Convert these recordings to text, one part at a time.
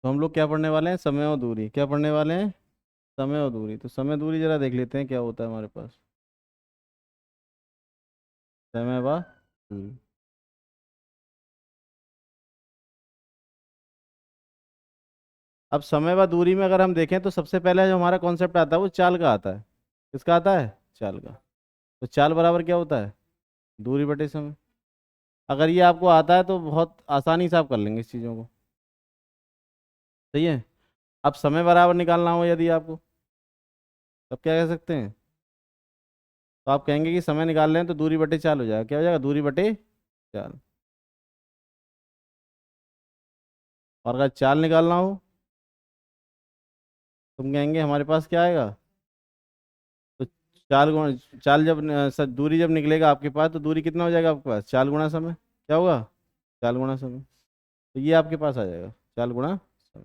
तो हम लोग क्या पढ़ने वाले हैं, समय और दूरी। क्या पढ़ने वाले हैं, समय और दूरी। तो समय दूरी जरा देख लेते हैं क्या होता है हमारे पास। समय व दूरी। अब समय व दूरी में अगर हम देखें तो सबसे पहले जो हमारा कॉन्सेप्ट आता है वो चाल का आता है। किसका आता है, चाल का। तो चाल बराबर क्या होता है, दूरी बटे समय। अगर ये आपको आता है तो बहुत आसानी से आप कर लेंगे इस चीज़ों को। सही है। अब समय बराबर निकालना हो यदि आपको, तब क्या कह सकते हैं, तो आप कहेंगे कि समय निकाल रहे हैं तो दूरी बटे चाल हो जाएगा। क्या हो जाएगा, दूरी बटे चाल। और अगर चाल निकालना हो, तुम कहेंगे हमारे पास क्या आएगा, तो चाल गुणा चाल जब दूरी जब निकलेगा आपके पास तो दूरी कितना हो जाएगा आपके पास, चाल गुणा समय। क्या होगा, चाल गुणा समय। तो ये आपके पास आ जाएगा, चाल गुणा समय।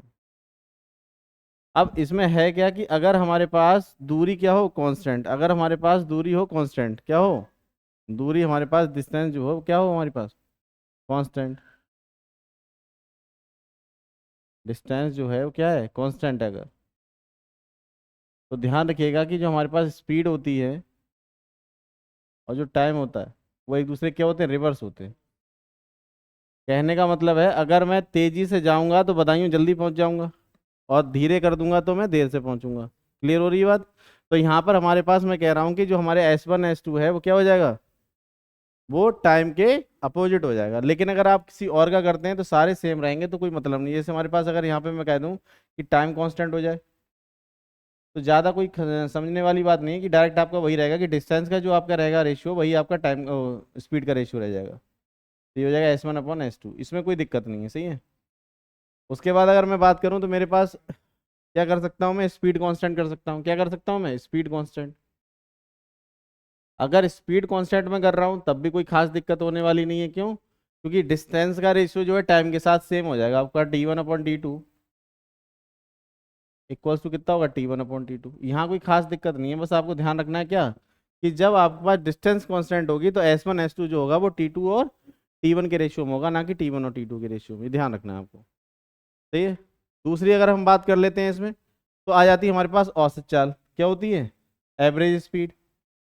अब इसमें है क्या कि अगर हमारे पास दूरी क्या हो, कांस्टेंट। अगर हमारे पास दूरी हो कांस्टेंट, क्या हो, दूरी हमारे पास डिस्टेंस जो हो क्या हो हमारे पास, कांस्टेंट। डिस्टेंस जो है वो क्या है, कांस्टेंट है अगर। तो ध्यान रखिएगा कि जो हमारे पास स्पीड होती है और जो टाइम होता है वो एक दूसरे क्या होते हैं, रिवर्स होते हैं। कहने का मतलब है अगर मैं तेजी से जाऊंगा तो बदायूं जल्दी पहुंच जाऊंगा, और धीरे कर दूंगा तो मैं देर से पहुंचूंगा। क्लियर हो रही है बात। तो यहाँ पर हमारे पास मैं कह रहा हूँ कि जो हमारे S1 S2 है वो क्या हो जाएगा, वो टाइम के अपोजिट हो जाएगा। लेकिन अगर आप किसी और का करते हैं तो सारे सेम रहेंगे, तो कोई मतलब नहीं। जैसे हमारे पास अगर यहाँ पे मैं कह दूँ कि टाइम कांस्टेंट हो जाए, तो ज़्यादा कोई समझने वाली बात नहीं है कि डायरेक्ट आपका वही रहेगा कि डिस्टेंस का जो आपका रहेगा रेशियो वही आपका टाइम स्पीड का रेशियो रह जाएगा। तो ये हो जाएगा S1/S2, इसमें कोई दिक्कत नहीं है। सही है। उसके बाद अगर मैं बात करूँ तो मेरे पास क्या कर सकता हूँ, मैं स्पीड कांस्टेंट कर सकता हूँ। क्या कर सकता हूँ मैं, स्पीड कांस्टेंट। अगर स्पीड कांस्टेंट में कर रहा हूँ तब भी कोई खास दिक्कत होने वाली नहीं है। क्यों, क्योंकि डिस्टेंस का रेशियो जो है टाइम के साथ सेम हो जाएगा आपका, T1/T2 इक्वल्स टू कितना होगा, T1/T2। यहाँ कोई खास दिक्कत नहीं है। बस आपको ध्यान रखना है क्या, कि जब आपके पास डिस्टेंस कांस्टेंट होगी तो S1 S2 जो होगा वो T2 और T1 के रेशियो में होगा, ना कि T1 और T2 के रेशियो में। ध्यान रखना है आपको। सही है। दूसरी अगर हम बात कर लेते हैं इसमें, तो आ जाती है हमारे पास औसत चाल। क्या होती है, एवरेज स्पीड।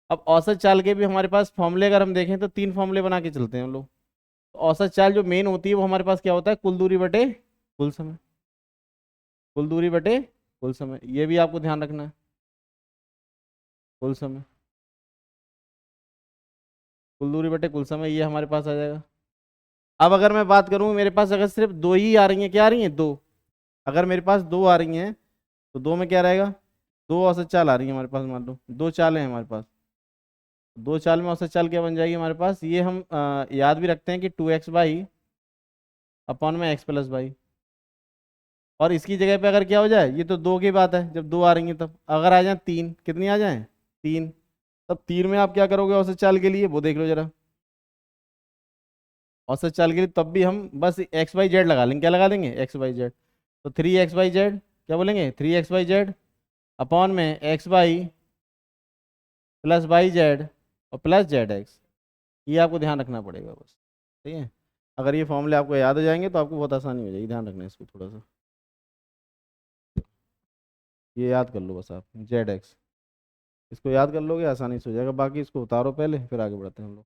अब औसत चाल के भी हमारे पास फॉर्मूले अगर हम देखें तो तीन फॉर्मूले बना के चलते हैं हम लोग। तो औसत चाल जो मेन होती है वो हमारे पास क्या होता है, कुल दूरी बटे कुल समय। कुल दूरी बटे कुल समय, ये भी आपको ध्यान रखना है। कुल समय, कुल दूरी बटे कुल समय, ये हमारे पास आ जाएगा। अब अगर मैं बात करूं मेरे पास अगर सिर्फ दो ही आ रही हैं, क्या आ रही हैं, दो। अगर मेरे पास दो आ रही हैं तो दो में क्या रहेगा, दो औसत चाल आ रही है हमारे पास। मान लो दो चालें हैं हमारे पास। दो चाल में औसत चाल क्या बन जाएगी हमारे पास, ये हम याद भी रखते हैं कि 2x/अपॉन में x+y। और इसकी जगह पे अगर क्या हो जाए, ये तो दो की बात है जब दो आ रही है, तब अगर आ जाए तीन, कितनी आ जाए, तीन। तब तीन में आप क्या करोगे औसत चाल के लिए, वो देख लो जरा। औसत चाल के लिए तब भी हम बस x y z लगा लेंगे। क्या लगा देंगे, x y z। तो 3x/z, क्या बोलेंगे, 3x/z अपॉन में x/y प्लस y/z और प्लस z/x। ये आपको ध्यान रखना पड़ेगा बस। ठीक है। अगर ये फॉर्मूले आपको याद हो जाएंगे तो आपको बहुत आसानी हो जाएगी। ध्यान रखना है इसको थोड़ा सा, ये याद कर लो बस आप, z/x। इसको याद कर लोगे आसानी से हो जाएगा। बाकी इसको उतारो पहले, फिर आगे बढ़ते हैं हम लोग।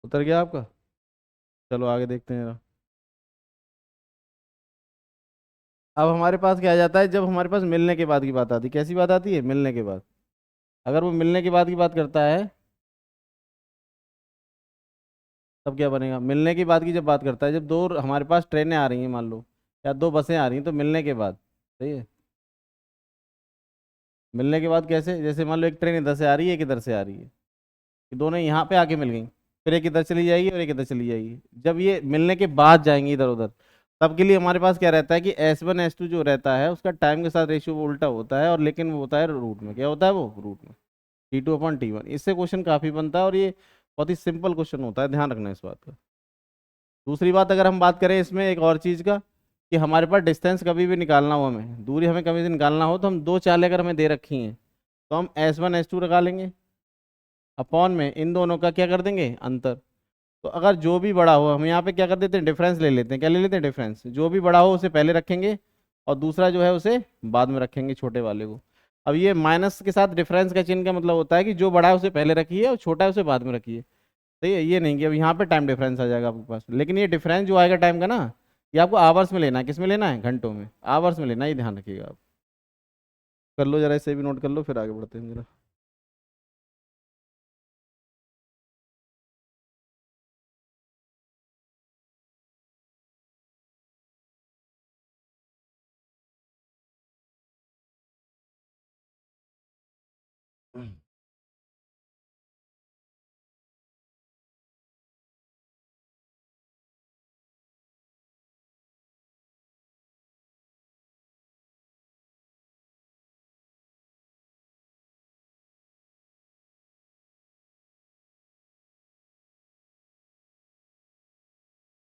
उतर गया आपका। चलो आगे देखते हैं। अब हमारे पास क्या आ जाता है, जब हमारे पास मिलने के बाद की बात आती है, कैसी बात आती है, मिलने के बाद। अगर वो मिलने के बाद की बात करता है, तब क्या बनेगा, मिलने के बाद की जब बात करता है, जब दो हमारे पास ट्रेनें आ रही हैं मान लो, या दो बसें आ रही हैं, तो मिलने के बाद। सही है। मिलने के बाद कैसे, जैसे मान लो एक ट्रेन इधर से आ रही है, एक इधर से आ रही है, कि दोनों यहाँ पे आके मिल गई, फिर एक इधर चली जाएगी और एक इधर चली जाएगी। जब ये मिलने के बाद जाएंगी इधर उधर, तब के लिए हमारे पास क्या रहता है कि S1 S2 जो रहता है उसका टाइम के साथ रेशियो उल्टा होता है, और लेकिन वो होता है रूट में, क्या होता है वो रूट में, T2/T1। इससे क्वेश्चन काफ़ी बनता है, और ये बहुत ही सिंपल क्वेश्चन होता है, ध्यान रखना इस बात का। दूसरी बात, अगर हम बात करें इसमें एक और चीज़ का, कि हमारे पास डिस्टेंस कभी भी निकालना हो, हमें दूरी हमें कभी भी निकालना हो, तो हम दो चालें अगर हमें दे रखी हैं, तो हम S1 S2 लगा लेंगे, अपॉन में इन दोनों का क्या कर देंगे, अंतर। तो अगर जो भी बड़ा हो, हम यहाँ पे क्या कर देते हैं, डिफरेंस ले लेते हैं, क्या ले लेते हैं, डिफरेंस। जो भी बड़ा हो उसे पहले रखेंगे, और दूसरा जो है उसे बाद में रखेंगे, छोटे वाले को। अब ये माइनस के साथ डिफरेंस का चिन्ह का मतलब होता है कि जो बड़ा है उसे पहले रखिए और छोटा है उसे बाद में रखिए। सही है, ये नहीं कि अब यहाँ पे टाइम डिफरेंस आ जाएगा आपके पास, लेकिन ये डिफरेंस जो आएगा टाइम का ना, ये आपको आवर्स में लेना है, किस में लेना है, घंटों में, आवर्स में लेना है, ये ध्यान रखिएगा आप। कर लो जरा, इसे भी नोट कर लो, फिर आगे बढ़ते हैं जरा।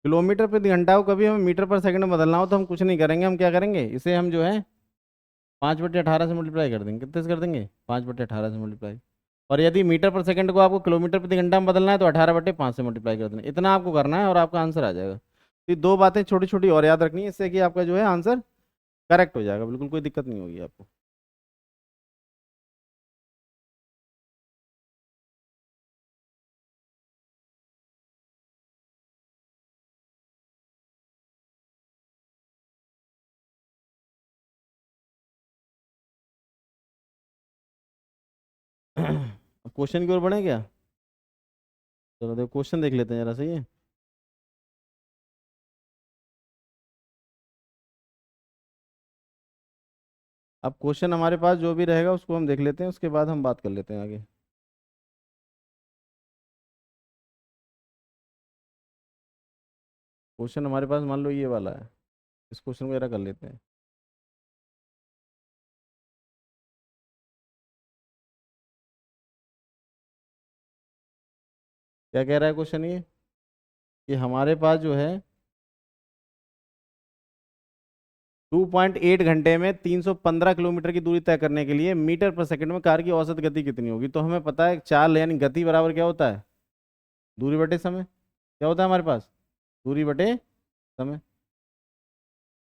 किलोमीटर प्रति घंटा को कभी हमें मीटर पर सेकंड में बदलना हो, तो हम कुछ नहीं करेंगे, हम क्या करेंगे, इसे हम जो है 5/18 से मल्टीप्लाई कर देंगे, कितने से कर देंगे, 5/18 से मल्टीप्लाई। और यदि मीटर पर सेकंड को आपको किलोमीटर प्रति घंटा में बदलना है, तो 18/5 से मल्टीप्लाई कर देना, इतना आपको करना है और आपका आंसर आ जाएगा। तो ये दो बातें छोटी छोटी और याद रखनी है, इससे कि आपका जो है आंसर करेक्ट हो जाएगा, बिल्कुल कोई दिक्कत नहीं होगी आपको। क्वेश्चन की ओर बढ़े क्या, चलो देखो क्वेश्चन देख लेते हैं जरा, सही है। अब क्वेश्चन हमारे पास जो भी रहेगा उसको हम देख लेते हैं, उसके बाद हम बात कर लेते हैं आगे। क्वेश्चन हमारे पास मान लो ये वाला है, इस क्वेश्चन को जरा कर लेते हैं। क्या कह रहा है क्वेश्चन ये, कि हमारे पास जो है 2.8 घंटे में 315 किलोमीटर की दूरी तय करने के लिए मीटर पर सेकंड में कार की औसत गति कितनी होगी। तो हमें पता है चाल यानी गति बराबर क्या होता है, दूरी बटे समय। क्या होता है हमारे पास, दूरी बटे समय।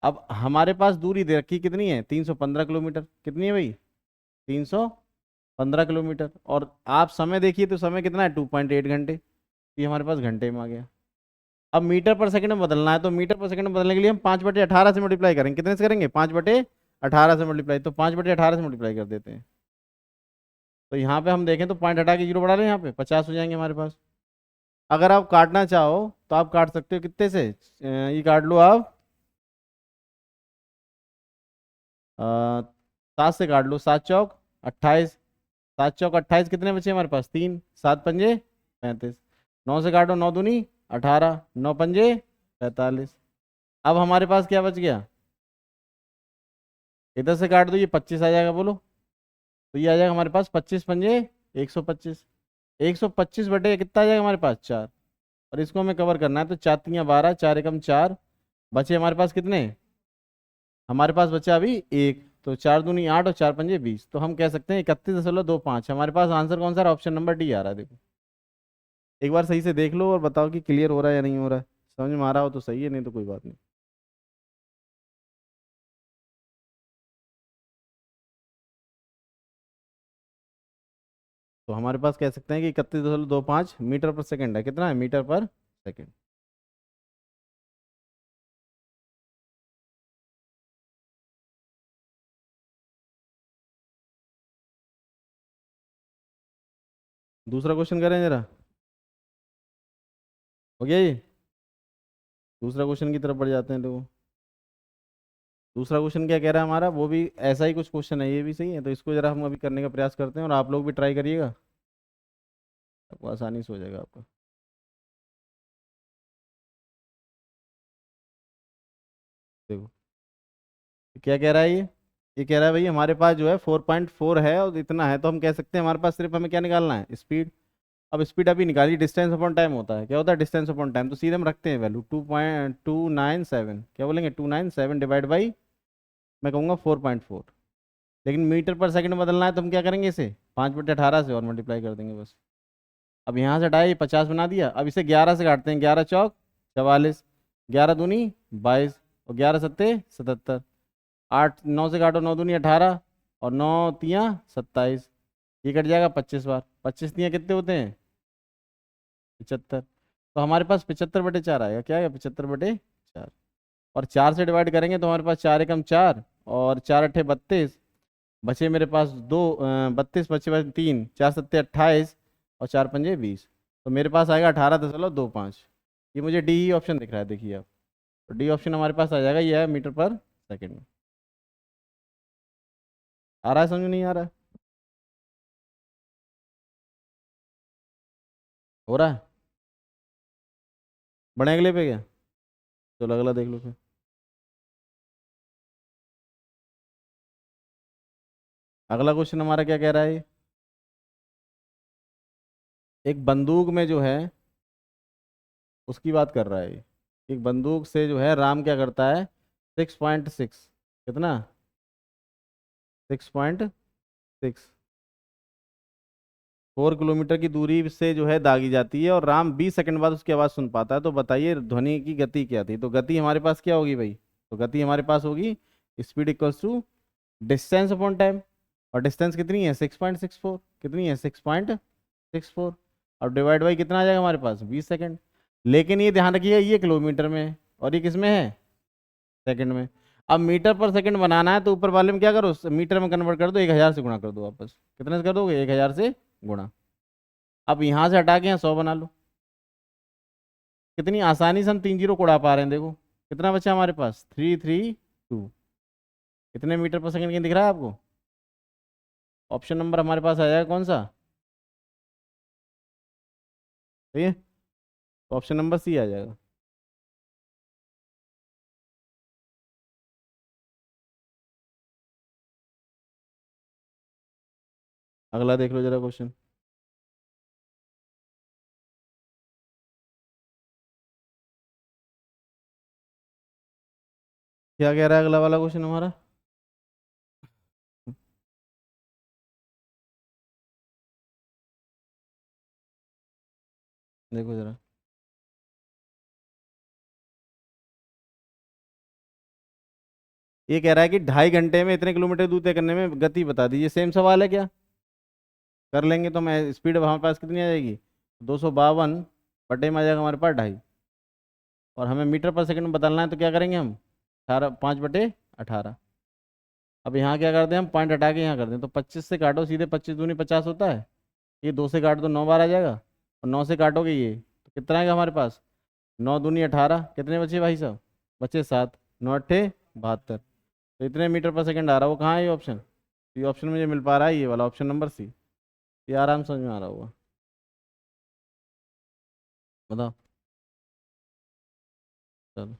अब हमारे पास दूरी दे रखी कितनी है, 315 किलोमीटर, कितनी है भाई, 315 किलोमीटर। और आप समय देखिए तो समय कितना है, 2.8 घंटे, ये हमारे पास घंटे में आ गया। अब मीटर पर सेकंड में बदलना है, तो मीटर पर सेकंड में बदलने के लिए हम 5/18 से मल्टीप्लाई करेंगे, कितने से करेंगे, 5/18 से मल्टीप्लाई, तो 5/18 से मल्टीप्लाई कर देते हैं। तो यहाँ पे हम देखें तो पॉइंट हटा के जीरो बढ़ा लें, यहाँ पे 50 हो जाएंगे हमारे पास। अगर आप काटना चाहो तो आप काट सकते हो कितने से, ये काट लो आप, 7 से काट लो, 7 चौक 28, 7 चौक 28, कितने बचे हमारे पास, 3, 7 पंजे 35, 9 से काटो, 9 दूनी 18, 9 पंजे 45। अब हमारे पास क्या बच गया, इधर से काट दो, ये 25 आ जाएगा, बोलो। तो ये आ जाएगा हमारे पास 25 पंजे 125, 125 बटे कितना आ जाएगा हमारे पास, 4। और इसको हमें कवर करना है, तो 4×3 = 12, 4 एकम 4, बचे हमारे पास कितने, हमारे पास बचा अभी एक, तो 4 दूनी 8 और 4 पंजे 20, तो हम कह सकते हैं 31.25 हमारे पास आंसर कौन सा रहा, ऑप्शन नंबर डी आ रहा है। देखो एक बार सही से देख लो और बताओ कि क्लियर हो रहा है या नहीं हो रहा है, समझ में आ रहा हो तो सही है, नहीं तो कोई बात नहीं। तो हमारे पास कह सकते हैं कि 31.25 मीटर पर सेकंड है, कितना है, मीटर पर सेकंड। दूसरा क्वेश्चन करें जरा, हो गया ये। दूसरा क्वेश्चन की तरफ बढ़ जाते हैं देखो। दूसरा क्वेश्चन क्या कह रहा है हमारा, वो भी ऐसा ही कुछ क्वेश्चन है, ये भी सही है, तो इसको जरा हम अभी करने का प्रयास करते हैं और आप लोग भी ट्राई करिएगा, आपको आसानी से हो जाएगा आपका। देखो क्या कह रहा है ये कह रहा है भाई हमारे पास जो है 4.4 है और इतना है, तो हम कह सकते हैं हमारे पास सिर्फ हमें क्या निकालना है, स्पीड। अब स्पीड अभी निकाली, डिस्टेंस अपॉन टाइम होता है, क्या होता है डिस्टेंस अपॉन टाइम, तो सीधे हम रखते हैं वैल्यू 2.297, क्या बोलेंगे 297 डिवाइड बाई, मैं कहूँगा 4.4। लेकिन मीटर पर सेकंड बदलना है तो हम क्या करेंगे, इसे 5/18 से और मल्टीप्लाई कर देंगे बस। अब यहाँ से हटाया, ये 50 बना दिया, अब इसे 11 से काटते हैं, 11 चौक 44, 11 दूनी 22 और 11 सत्ते 77, 8 9 से काटो, 9 दूनी 18 और 9 तियाँ 27, ये कट जाएगा 25 बार, 25 तियाँ कितने होते हैं 75, तो हमारे पास 75/4 आएगा, क्या आएगा 75/4। और 4 से डिवाइड करेंगे तो हमारे पास 4 एकम 4 और 4 अट्ठे 32, बचे मेरे पास 32, बचे बचे 3, 4 सत्ते 28 और 4 पंजे 20, तो मेरे पास आएगा 18.25। ये मुझे डी ही ऑप्शन दिख रहा है, देखिए आप, तो डी ऑप्शन हमारे पास आ जाएगा, ये है मीटर पर सेकंड में। आ रहा है समझ में, नहीं आ रहा है, हो रहा है, बढ़े अगले पे क्या, चलो अगला देख लो फिर। अगला क्वेश्चन हमारा क्या कह रहा है, एक बंदूक में जो है उसकी बात कर रहा है ये। एक बंदूक से जो है राम क्या करता है, 6.6, कितना 6.6, 4 किलोमीटर की दूरी से जो है दागी जाती है और राम 20 सेकंड बाद उसकी आवाज़ सुन पाता है, तो बताइए ध्वनि की गति क्या थी। तो गति हमारे पास क्या होगी भाई, तो गति हमारे पास होगी speed equals to distance upon time, और डिस्टेंस कितनी है 6.64, कितनी है 6.64, और डिवाइड बाई कितना आ जाएगा हमारे पास 20 सेकंड। लेकिन ये ध्यान रखिएगा ये किलोमीटर में है और ये किस में है, सेकंड में। अब मीटर पर सेकंड बनाना है तो ऊपर वाले में क्या करो, मीटर में कन्वर्ट कर दो, 1000 से गुणा कर दो वापस, कितने से कर दोगे 1000 से गुणा। अब यहाँ से हटा के यहाँ 100 बना लो, कितनी आसानी से हम 3 जीरो को उड़ा पा रहे हैं, देखो कितना बचा हमारे पास 332, कितने मीटर पर सेकंड की दिख रहा है आपको। ऑप्शन नंबर हमारे पास आ जाएगा कौन सा, सही है, तो ऑप्शन नंबर सी आ जाएगा। अगला देख लो जरा क्वेश्चन, क्या कह रहा है अगला वाला क्वेश्चन हमारा। देखो जरा, ये कह रहा है कि 2.5 घंटे में इतने किलोमीटर दूर तय करने में गति बता दीजिए, सेम सवाल है क्या, कर लेंगे तो मैं स्पीड हमारे पास कितनी आ जाएगी 252 बटे में आ जाएगा हमारे पास 2.5, और हमें मीटर पर सेकंड में बदलना है तो क्या करेंगे हम 5/18। अब यहाँ क्या करते हैं हम, पॉइंट हटा के यहाँ कर दें, तो 25 से काटो सीधे, 25 दूनी 50 होता है, ये 2 से काट दो 9 बार आ जाएगा, और 9 से काटोगे ये तो कितना आएगा हमारे पास, 9 दूनी 18, कितने बचे भाई साहब, बचे 7, 9 अट्ठे 72, तो इतने मीटर पर सेकंड आ रहा है, वो कहाँ है ये ऑप्शन, ये ऑप्शन मुझे मिल पा रहा है ये वाला ऑप्शन नंबर सी, ये आराम समझ में आ रहा होगा, बताओ। चलो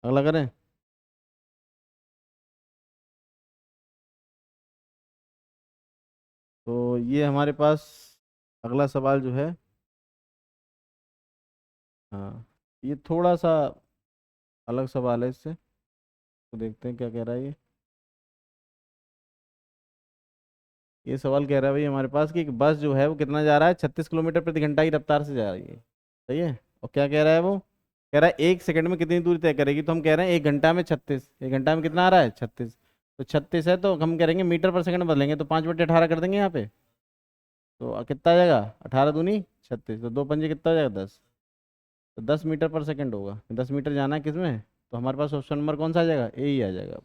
अगला करें, तो ये हमारे पास अगला सवाल जो है, हाँ ये थोड़ा सा अलग सवाल है इससे, तो देखते हैं क्या कह रहा है ये सवाल कह रहा है भाई हमारे पास कि एक बस जो है वो कितना जा रहा है, 36 किलोमीटर प्रति घंटा की रफ्तार से जा रही है, सही है, और क्या कह रहा है वो, कह रहा है 1 सेकंड में कितनी दूरी तय करेगी, तो हम कह रहे हैं 1 घंटा में 36, 1 घंटा में कितना आ रहा है 36, तो 36 है तो हम करेंगे मीटर पर सेकंड बदलेंगे, तो 5/18 कर देंगे यहाँ पे, तो कितना आ जाएगा 18 दूनी 36, तो 2 पंजे कितना हो जाएगा 10, तो 10 मीटर पर सेकंड होगा, 10 मीटर जाना है किस में, तो हमारे पास ऑप्शन नंबर कौन सा आ जाएगा, ए ही आ जाएगा।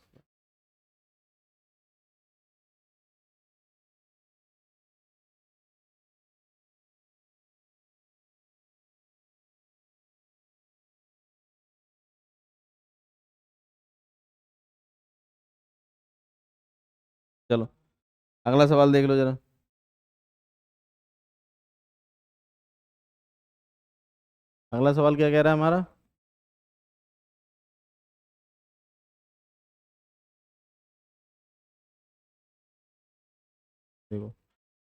अगला सवाल देख लो जरा। अगला सवाल क्या कह रहा है हमारा? देखो,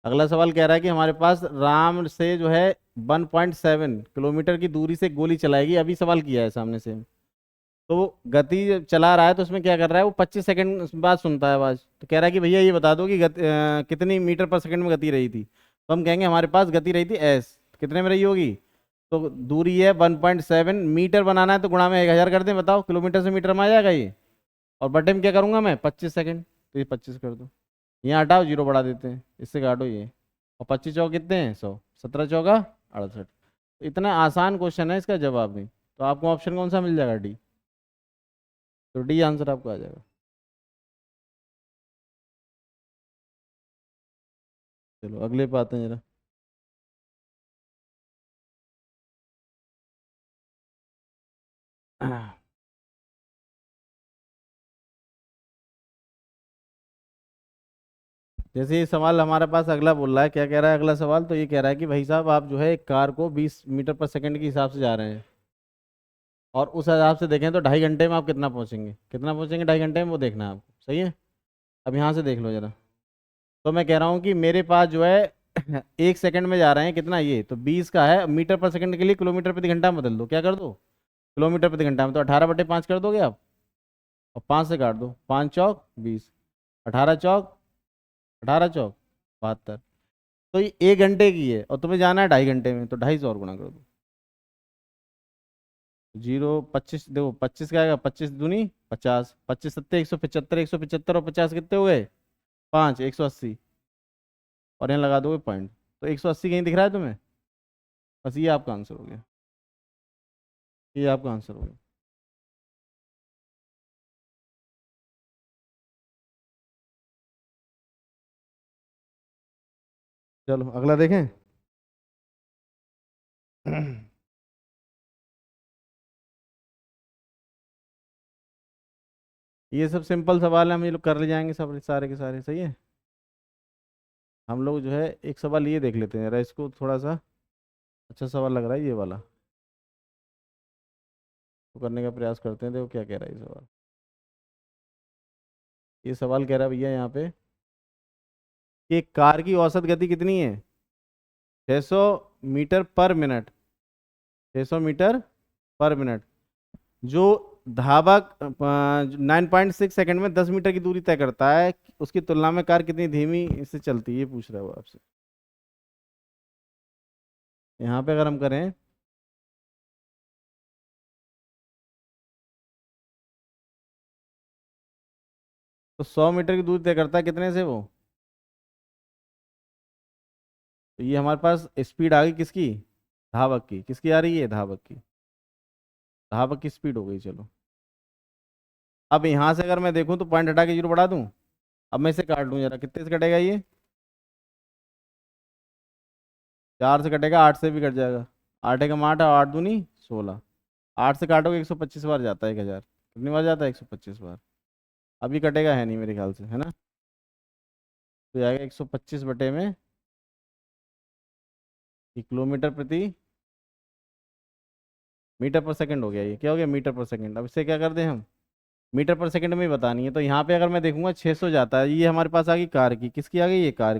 अगला सवाल कह रहा है कि हमारे पास राम से जो है 1.7 किलोमीटर की दूरी से गोली चलाएगी, अभी सवाल किया है सामने से। तो वो गति जब चला रहा है तो उसमें क्या कर रहा है, वो 25 सेकंड बाद सुनता है आवाज, तो कह रहा है कि भैया ये बता दो कि कितनी मीटर पर सेकंड में गति रही थी। तो हम कहेंगे हमारे पास गति रही थी एस, कितने में रही होगी? तो दूरी है 1.7, मीटर बनाना है तो गुणा में 1000 कर दें, बताओ किलोमीटर से मीटर में आ जाएगा ये। और बटे में क्या करूंगा मैं, 25 सेकंड, तो ये 25 कर दो। यहाँ हटाओ, जीरो बढ़ा देते हैं, इससे काटो ये। और 25 चौक कितने हैं, 100, 17 चौका 68। इतना आसान क्वेश्चन है, इसका जवाब नहीं। तो आपको ऑप्शन कौन सा मिल जाएगा, डी। तो डी आंसर आपको आ जाएगा। चलो अगले पे आते हैं जरा। जैसे ये सवाल हमारे पास अगला बोल रहा है, क्या कह रहा है अगला सवाल, तो ये कह रहा है कि भाई साहब आप जो है एक कार को 20 मीटर पर सेकंड के हिसाब से जा रहे हैं, और उस हिसाब से देखें तो 2.5 घंटे में आप कितना पहुंचेंगे 2.5 घंटे में, वो देखना है आपको, सही है। अब यहाँ से देख लो जरा। तो मैं कह रहा हूँ कि मेरे पास जो है 1 सेकंड में जा रहे हैं, कितना ये, तो 20 का है, मीटर पर सेकंड के लिए किलोमीटर प्रति घंटा में बदल दो, क्या कर दो, किलोमीटर प्रति घंटा में, तो 18/5 कर दोगे आप। और 5 से काट दो, 5 चौक 20, 18 चौक 72। तो ये 1 घंटे की है और तुम्हें जाना है 2.5 घंटे में, तो 250 और गुणा कर दो। जीरो 25, देखो 25 का आएगा, 25 दूनी 50, 25 सत्ते 175, 175 और 50 कितने हो गए, 5, 180। और यहाँ लगा दोगे पॉइंट, तो 180 कहीं दिख रहा है तुम्हें? बस ये आपका आंसर हो गया, ये आपका आंसर हो गया। चलो अगला देखें। ये सब सिंपल सवाल है, हम ये लोग कर ले जाएंगे सब सारे के सारे, सही है। हम लोग जो है एक सवाल ये देख लेते हैं जरा, इसको थोड़ा सा अच्छा सवाल लग रहा है ये वाला, तो करने का प्रयास करते हैं। देखो क्या कह रहा है ये सवाल। ये सवाल कह रहा है भैया यहाँ पे कि एक कार की औसत गति कितनी है, 600 मीटर पर मिनट, 600 मीटर पर मिनट, जो धावक 9.6 सेकंड में 10 मीटर की दूरी तय करता है, उसकी तुलना में कार कितनी धीमी से चलती है, ये पूछ रहा है वो आपसे। यहाँ पे अगर हम करें, तो 100 मीटर की दूरी तय करता है कितने से वो। तो ये हमारे पास स्पीड आ गई किसकी, धावक की, किसकी आ रही है, धावक की, धावक की स्पीड हो गई। चलो अब यहाँ से अगर मैं देखूँ तो पॉइंट हटा के जीरो बढ़ा दूँ। अब मैं इसे काट लूँ जरा, कितने से कटेगा ये, 4 से कटेगा, 8 से भी कट जाएगा। 8 एकम 8, 8 दूनी 16। 8 से काटोगे 125 बार जाता है, 1000 कितनी बार जाता है, 125 बार। अभी कटेगा है नहीं मेरे ख्याल से, है ना। तो जाएगा 125 बटे में, ये किलोमीटर प्रति मीटर पर सेकंड हो गया, ये क्या हो गया, मीटर पर सेकंड। अब इससे क्या कर दें हम, मीटर पर सेकंड में ही बतानी है। तो यहाँ पे अगर मैं देखूंगा 600 जाता है, ये हमारे पास आ गई कार की, किसकी आ गई, ये कार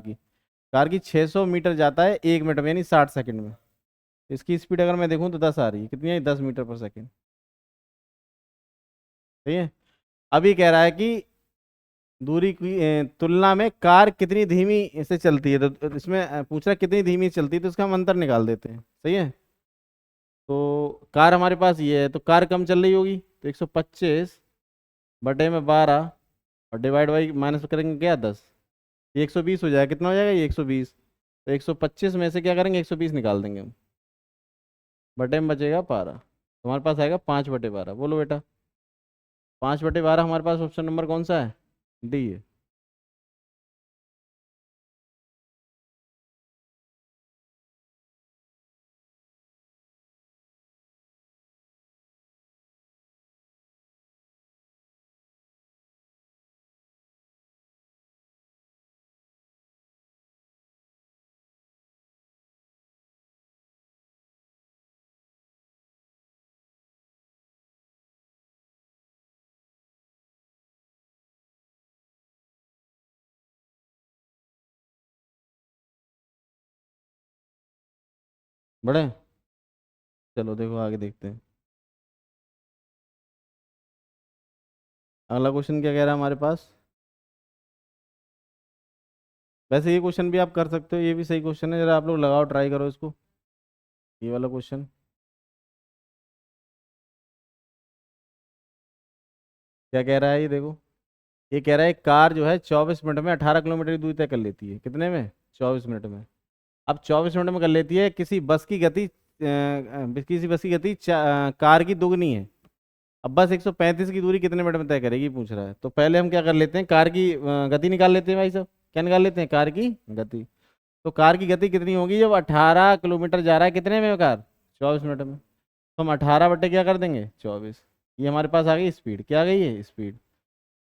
की 600 मीटर जाता है 1 मिनट में, यानी 60 सेकंड में। इसकी स्पीड अगर मैं देखूँ तो 10 आ रही है, कितनी आई, 10 मीटर पर सेकंड, सही है। अभी कह रहा है कि दूरी की तुलना में कार कितनी धीमी से चलती है, तो इसमें पूछ रहा है कितनी धीमी चलती है, तो इसका हम अंतर निकाल देते हैं, सही है। तो कार हमारे पास ये है, तो कार कम चल रही होगी, तो 125/12, और डिवाइड बाई माइनस करेंगे क्या, 10, ये 120 हो जाएगा, कितना हो जाएगा ये 120। तो 125 में से क्या करेंगे, 120 निकाल देंगे हम, बटे में बचेगा 12, तुम्हारे पास आएगा 5/12। बोलो बेटा, 5/12 हमारे पास ऑप्शन नंबर कौन सा है, डी है। बड़े, चलो देखो आगे देखते हैं। अगला क्वेश्चन क्या कह रहा है हमारे पास। वैसे ये क्वेश्चन भी आप कर सकते हो, ये भी सही क्वेश्चन है, जरा आप लोग लगाओ, ट्राई करो इसको, ये वाला क्वेश्चन। क्या कह रहा है ये देखो। ये कह रहा है कार जो है 24 मिनट में 18 किलोमीटर की दूरी तय कर लेती है, कितने में, 24 मिनट में। अब 24 मिनट में कर लेती है, किसी बस की गति कार की दुगनी है। अब बस 135 की दूरी कितने मिनट में तय करेगी पूछ रहा है। तो पहले हम क्या कर लेते हैं, कार की गति निकाल लेते हैं भाई साहब। क्या निकाल लेते हैं, कार की गति। तो कार की गति कितनी होगी जब 18 किलोमीटर जा रहा है, कितने में कार, 24 मिनट में। तो हम 18 बटे क्या कर देंगे, 24। ये हमारे पास आ गई स्पीड, क्या आ गई है स्पीड।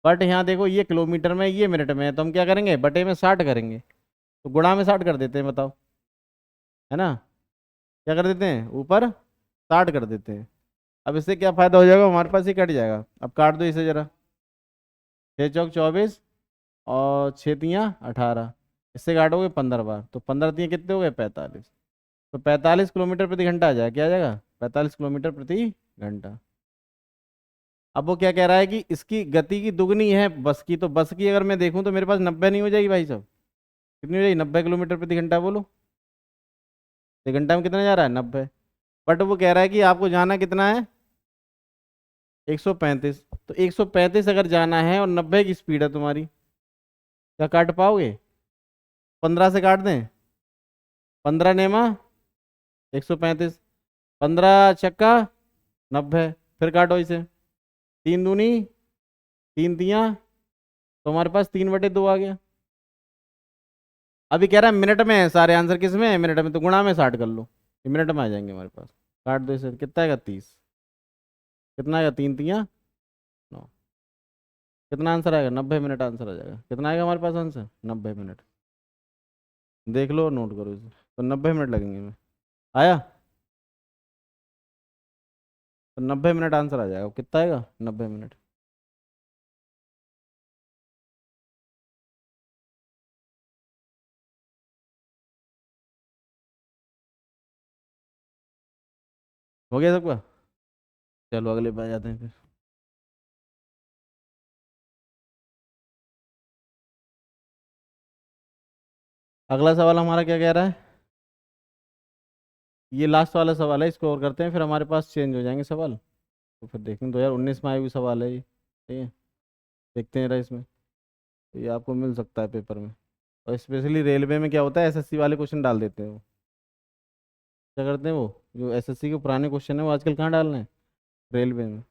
बट यहाँ देखो ये किलोमीटर में, ये मिनट में है, तो हम क्या करेंगे, बटे में 60 करेंगे। तो गुणा में 60 कर देते हैं, बताओ, है ना। क्या कर देते हैं, ऊपर 60 कर देते हैं। अब इससे क्या फायदा हो जाएगा, हमारे पास ही कट जाएगा। अब काट दो इसे जरा। 6 चौक 24 और 6 तियाँ 18। इससे काटोगे 15 बार, तो 15 तियाँ कितने हो गए, 45। तो 45 किलोमीटर प्रति घंटा आ जाएगा, क्या आ जाएगा, 45 किलोमीटर प्रति घंटा। अब वो क्या कह रहा है कि इसकी गति की दुगनी है बस की, तो बस की अगर मैं देखूं तो मेरे पास 90 नहीं हो जाएगी भाई साहब, कितनी हो जाएगी, 90 किलोमीटर प्रति घंटा, बोलो। एक घंटा में कितना जा रहा है, 90। बट वो कह रहा है कि आपको जाना कितना है, 135। तो 135 अगर जाना है और 90 की स्पीड है तुम्हारी, क्या काट पाओगे, 15 से काट दें, 15 नेमा 135, 15 चक्का 90, फिर काटो इसे, 3 दूनी 3 तियाँ, तो हमारे पास 3/2 आ गया। अभी कह रहा है मिनट में है सारे आंसर, किस में है, मिनट में, तो गुणा में 60 कर लो, ये मिनट में आ जाएंगे हमारे पास। काट दो इसे, कितना आएगा, 30। कितना आएगा, 3 तियाँ 9। कितना आंसर आएगा, 90 मिनट आंसर आ जाएगा। कितना आएगा हमारे पास आंसर, 90 मिनट। देख लो, नोट करो इसे, तो 90 मिनट लगेंगे हमें। आया, तो 90 मिनट आंसर आ जाएगा। कितना आएगा, 90 मिनट। हो गया सबका। चलो अगले पे आ जाते हैं फिर। अगला सवाल हमारा क्या कह रहा है, ये लास्ट वाला सवाल है, इसको और करते हैं, फिर हमारे पास चेंज हो जाएंगे सवाल। तो फिर देखेंगे 2019 में आए हुए सवाल है ये, ठीक है। देखते हैं, रहा इसमें, तो ये आपको मिल सकता है पेपर में। और स्पेशली रेलवे में क्या होता है, एसएससी वाले क्वेश्चन डाल देते हैं वो। क्या करते हैं वो, जो एसएससी के पुराने क्वेश्चन है वो आजकल कहाँ डाल रहे हैं, रेलवे में।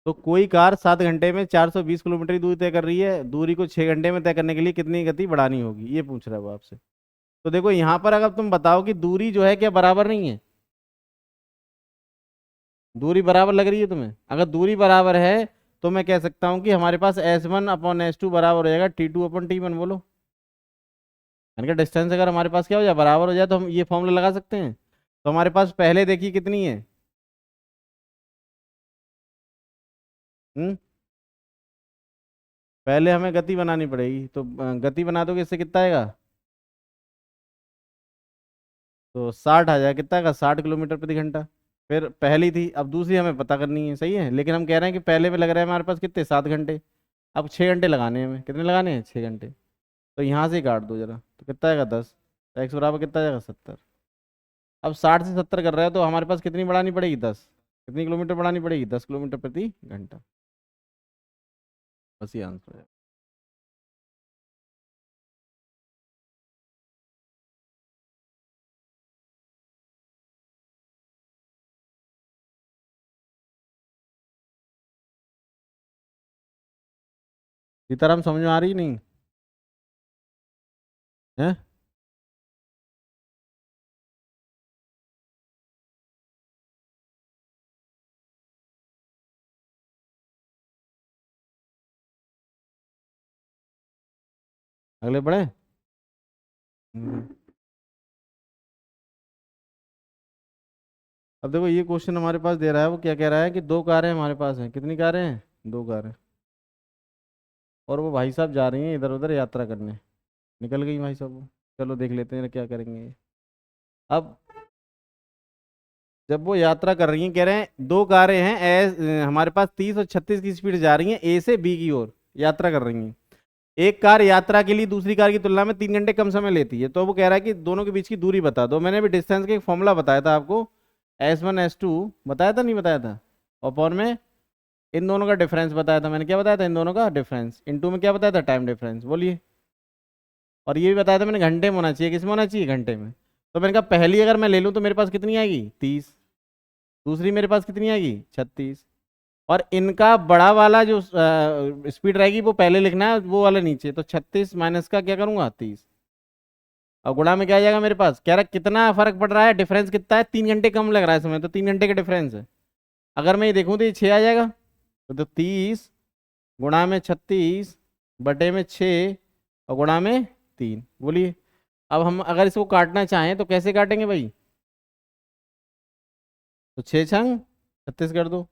तो कोई कार 7 घंटे में 420 किलोमीटर की दूरी तय कर रही है, दूरी को 6 घंटे में तय करने के लिए कितनी गति बढ़ानी होगी, ये पूछ रहा है वो आपसे। तो देखो यहाँ पर अगर तुम बताओ कि दूरी जो है क्या बराबर नहीं है, दूरी बराबर लग रही है तुम्हें, अगर दूरी बराबर है तो मैं कह सकता हूँ कि हमारे पास S1/S2 बराबर हो जाएगा T2/T1, बोलो। यानी कि डिस्टेंस अगर हमारे पास क्या हो जाए, बराबर हो जाए, तो हम ये फॉर्मूला लगा सकते हैं। तो हमारे पास पहले देखिए कितनी है, हम्म, पहले हमें गति बनानी पड़ेगी, तो गति बना दोगे, इससे कितना आएगा, तो 60 आ जाएगा, कितना आएगा, 60 किलोमीटर प्रति घंटा। फिर पहली थी, अब दूसरी हमें पता करनी है, सही है, लेकिन हम कह रहे हैं कि पहले में लग रहा है हमारे पास कितने, 7 घंटे। अब 6 घंटे लगाने हैं हमें, कितने लगाने हैं, 6 घंटे। तो यहाँ से ही काट दो जरा, तो कितना आएगा, 10। तो एक्स बराबर कितना आएगा, 70। अब 60 से 70 कर रहा है, तो हमारे पास कितनी बढ़ानी पड़ेगी, 10। कितनी किलोमीटर बढ़ानी पड़ेगी, 10 किलोमीटर प्रति घंटा। बस ये आंसर है। सीताराम समझ में आ रही नहीं है। अगले बढ़े। हम्म। अब देखो ये क्वेश्चन हमारे पास दे रहा है, वो क्या कह रहा है कि दो कारें हमारे पास हैं, कितनी कारें हैं, दो कारें। और वो भाई साहब जा रही हैं इधर उधर यात्रा करने, निकल गई भाई साहब वो। चलो देख लेते हैं क्या करेंगे ये। अब जब वो यात्रा कर रही हैं, कह रहे हैं दो कारें हैं हमारे पास 30 और 36 की स्पीड जा रही हैं ए से बी की ओर यात्रा कर रही हैं। एक कार यात्रा के लिए दूसरी कार की तुलना में 3 घंटे कम समय लेती है, तो वो कह रहा है कि दोनों के बीच की दूरी बता दो। मैंने भी डिस्टेंस का एक फॉर्मूला बताया था आपको, S1 S2 बताया था नहीं बताया था, अपॉन में इन दोनों का डिफरेंस बताया था। मैंने क्या बताया था, इन दोनों का डिफरेंस, इनटू में क्या बताया था, टाइम डिफरेंस। बोलिए। और ये भी बताया था मैंने घंटे में होना चाहिए, किस में होना चाहिए, घंटे में। तो मैंने कहा पहली अगर मैं ले लूँ तो मेरे पास कितनी आएगी, 30। दूसरी मेरे पास कितनी आएगी, 36। और इनका बड़ा वाला जो स्पीड रहेगी वो पहले लिखना है, वो वाला नीचे। तो 36 माइनस का क्या करूंगा, 30। और गुणा में क्या आ जाएगा मेरे पास, कह रहा है कितना फर्क पड़ रहा है, डिफरेंस कितना है, 3 घंटे कम लग रहा है समय, तो 3 घंटे का डिफरेंस है। अगर मैं ये देखूं तो ये 6 आ जाएगा। तो 30 गुणा में 36 बटे में 6 और गुणा में 3। बोलिए। अब हम अगर इसको काटना चाहें तो कैसे काटेंगे भाई, तो 6 छंग 36 कर दो।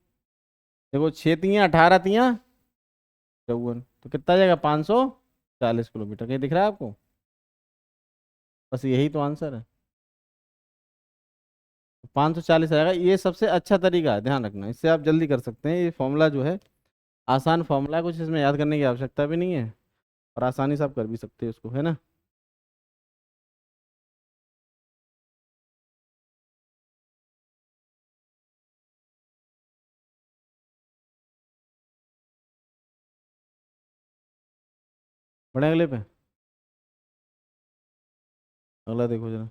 देखो 6 तियाँ 18 तियाँ 54, तो कितना आ जाएगा, 540 किलोमीटर। कहीं दिख रहा है आपको, बस यही तो आंसर है। 540 आएगा। ये सबसे अच्छा तरीका है, ध्यान रखना, इससे आप जल्दी कर सकते हैं। ये फॉर्मूला जो है आसान फॉर्मूला है, कुछ इसमें याद करने की आवश्यकता भी नहीं है, और आसानी से आप कर भी सकते हैं उसको, है ना। बढ़े अगले पे, अगला देखो जरा।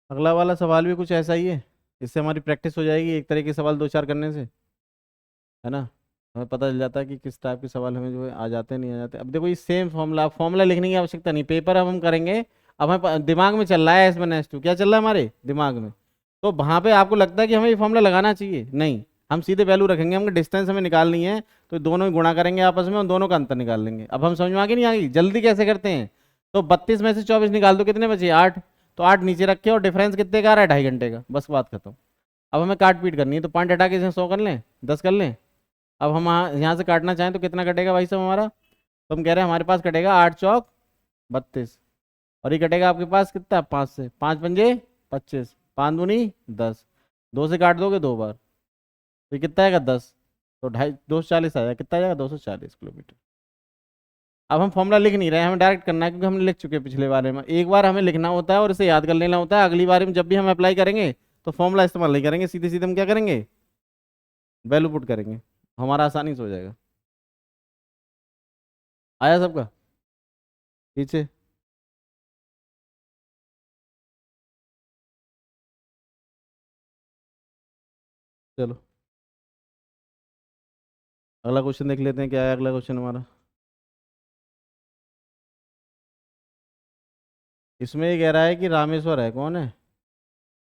अगला वाला सवाल भी कुछ ऐसा ही है, इससे हमारी प्रैक्टिस हो जाएगी एक तरह के सवाल दो चार करने से, है ना। हमें पता चल जाता है कि किस टाइप के सवाल हमें जो है आ जाते हैं नहीं आ जाते। अब देखो ये सेम फॉर्मूला, फॉर्मूला लिखने की आवश्यकता नहीं, पेपर अब हम करेंगे। अब हमें दिमाग में चल रहा है S1 S2 क्या चल रहा है हमारे दिमाग में। तो वहां पे आपको लगता है कि हमें ये फॉर्मूला लगाना चाहिए, नहीं, हम सीधे वैल्यू रखेंगे, हमें डिस्टेंस हमें निकालनी है, तो दोनों ही गुणा करेंगे आपस में और दोनों का अंतर निकाल लेंगे। अब हम समझ में आ गई नहीं आ गई, जल्दी कैसे करते हैं। तो 32 में से 24 निकाल दो, कितने बचे, 8। तो 8 नीचे रखे और डिफरेंस कितने का आ रहा है, 2.5 घंटे का, बस बात खत्म। अब हमें काट पीट करनी है, तो 5 हटा के इसे 100 कर लें, 10 कर लें। अब हम यहाँ से काटना चाहें तो कितना कटेगा भाई साहब हमारा, तो हम कह रहे हैं हमारे पास कटेगा 8 चौक 32। और ये कटेगा आपके पास कितना, 5 से, 5 पंजे 25, 5 दूनी 10। 2 से काट दोगे 2 बार, तो ये कितना आएगा, 10। तो 240 आएगा, कितना आएगा, 240 किलोमीटर। अब हम फॉर्मूला लिख नहीं रहे हैं, हमें डायरेक्ट करना है, क्योंकि हमने लिख चुके हैं पिछले बारे में। एक बार हमें लिखना होता है और इसे याद कर लेना होता है, अगली बार में जब भी हम अप्लाई करेंगे तो फॉर्मूला इस्तेमाल नहीं करेंगे, सीधे सीधे हम क्या करेंगे, वैल्यू पुट करेंगे, हमारा आसानी से हो जाएगा। आया सबका पीछे। चलो अगला क्वेश्चन देख लेते हैं, क्या है अगला क्वेश्चन हमारा। इसमें ये कह रहा है कि रामेश्वर है, कौन है,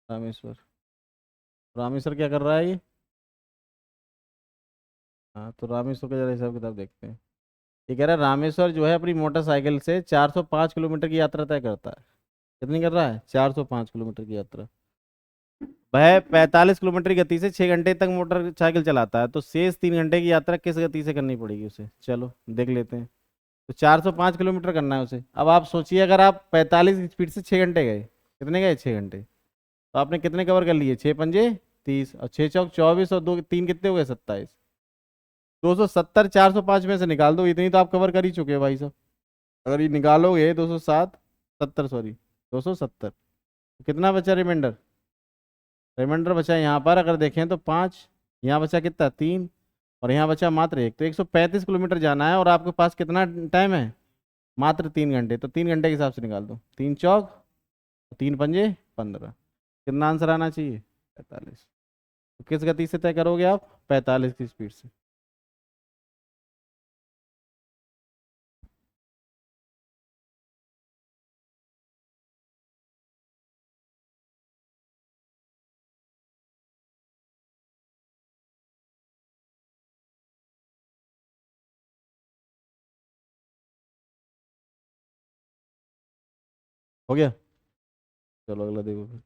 रामेश्वर। रामेश्वर क्या कर रहा है ये, हाँ तो रामेश्वर का जरा हिसाब किताब देखते हैं। ये कह रहा है रामेश्वर जो है अपनी मोटरसाइकिल से 405 किलोमीटर की यात्रा तय करता है। कितनी कर रहा है, 405 किलोमीटर की यात्रा। वह 45 किलोमीटर की गति से 6 घंटे तक मोटरसाइकिल चलाता है, तो शेष 3 घंटे की यात्रा किस गति से करनी पड़ेगी उसे, चलो देख लेते हैं। तो 405 किलोमीटर करना है उसे। अब आप सोचिए अगर आप 45 की स्पीड से 6 घंटे गए, कितने गए, 6 घंटे, तो आपने कितने कवर कर लिए, 6 पंजे 30 और 6 चौक 24 और दो तीन कितने हो गए, 27। 270 405 में से निकाल दो, इतनी तो आप कवर कर ही चुके हो भाई साहब। अगर ये निकालोगे 207 70 सॉरी 270, कितना बचा रिमाइंडर, रिमाइंडर बचा यहाँ पर अगर देखें तो 5, यहाँ बचा कितना 3, और यहाँ बचा मात्र 1, तो 135 किलोमीटर जाना है, और आपके पास कितना टाइम है, मात्र 3 घंटे। तो 3 घंटे के हिसाब से निकाल दो, 3 चौक 3 पंजे 15, कितना आंसर आना चाहिए, 45। तो किस गति से तय करोगे आप, 45 की स्पीड से। हो गया, चलो अगला देखो फिर।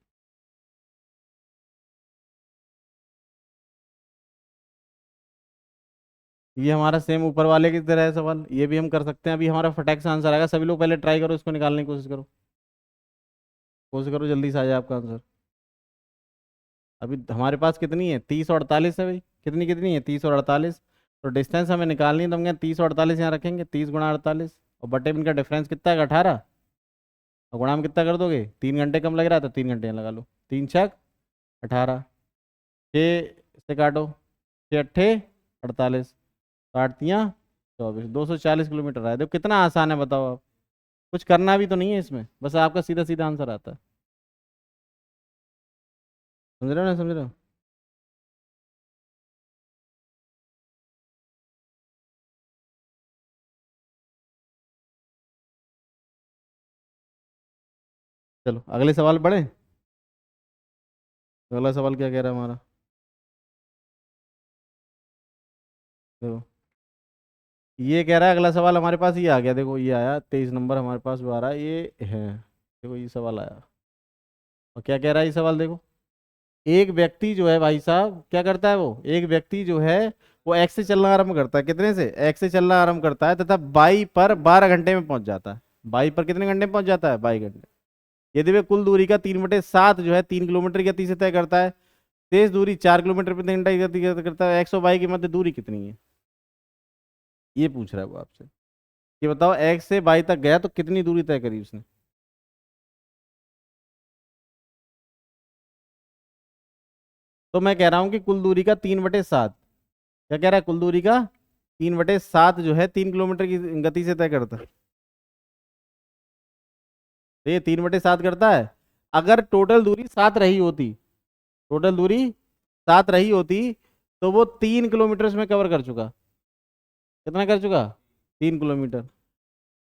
ये हमारा सेम ऊपर वाले की तरह है सवाल, ये भी हम कर सकते हैं। अभी हमारा फटाक से आंसर आएगा, सभी लोग पहले ट्राई करो, इसको निकालने की कोशिश करो, कोशिश करो जल्दी से आ जाए आपका आंसर। अभी हमारे पास कितनी है, 30 और 48 है भाई, कितनी कितनी है, 30 और 48। तो डिस्टेंस हमें निकालनी है, तो हम क्या 30 और 48 यहाँ रखेंगे, 30 गुणा 48, और बटे में इनका डिफरेंस कितना है, 18। और गुणा में कितना कर दोगे, 3 घंटे कम लग रहा है तो 3 घंटे यहाँ लगा लो, 3 छक 18, 6 से काटो, 6 अट्ठे 48, काट दिया 24, 240 किलोमीटर आया। देखो कितना आसान है, बताओ आप, कुछ करना भी तो नहीं है इसमें, बस आपका सीधा सीधा आंसर आता है। समझ रहे हो ना, समझ रहे हो। चलो अगले सवाल पढ़े। अगला सवाल क्या कह रहा है हमारा, देखो ये कह रहा है, अगला सवाल हमारे पास ये आ गया, देखो ये आया 23 नंबर हमारे पास जो आ रहा है ये है, देखो ये सवाल आया। और क्या कह रहा है ये सवाल, देखो एक व्यक्ति जो है भाई साहब क्या करता है, वो एक व्यक्ति जो है वो एक्स से चलना आरंभ करता है, कितने से, एक्स से चलना आरंभ करता है, तथा बाई पर 12 घंटे में पहुंच जाता है। बाई पर कितने घंटे में पहुंच जाता है, 22 घंटे। यदि वे कुल दूरी का 3/7 जो है 3 किलोमीटर की गति से तय करता है, तेज दूरी 4 किलोमीटर प्रति घंटा की गति से करता है, एक्स और वाई की मध्य दूरी कितनी है, ये पूछ रहा है वो आपसे। ये बताओ एक्स से वाई तक गया तो कितनी दूरी तय करी उसने। तो मैं कह रहा हूँ कि कुल दूरी का 3/7, क्या कह रहा है, कुल दूरी का 3/7 जो है 3 किलोमीटर की गति से तय करता है। तो ये 3/7 करता है। अगर टोटल दूरी 7 रही होती, टोटल दूरी 7 रही होती, तो वो 3 किलोमीटर उसमें कवर कर चुका। कितना कर चुका, 3 किलोमीटर।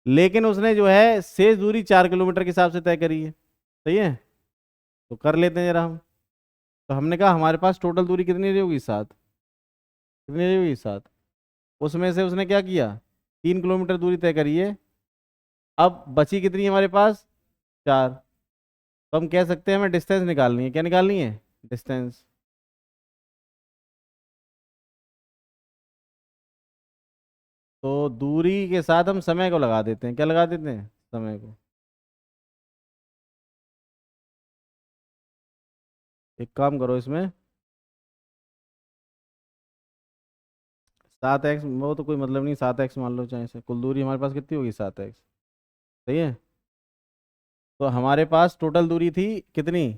लेकिन उसने जो है शेष दूरी 4 किलोमीटर के हिसाब से तय करी है, सही है। तो कर लेते हैं जरा हम। तो हमने कहा हमारे पास टोटल दूरी कितनी रही होगी, 7, कितनी रही होगी, 7। उसमें से उसने क्या किया, 3 किलोमीटर दूरी तय करी है। अब बची कितनी है हमारे पास, 4। तो हम कह सकते हैं हमें डिस्टेंस निकालनी है, क्या निकालनी है, डिस्टेंस। तो दूरी के साथ हम समय को लगा देते हैं, क्या लगा देते हैं, समय को। एक काम करो इसमें, 7x, वो तो कोई मतलब नहीं, 7x मान लो चाहे से, कुल दूरी हमारे पास कितनी होगी, 7x, सही है। तो हमारे पास टोटल दूरी थी कितनी,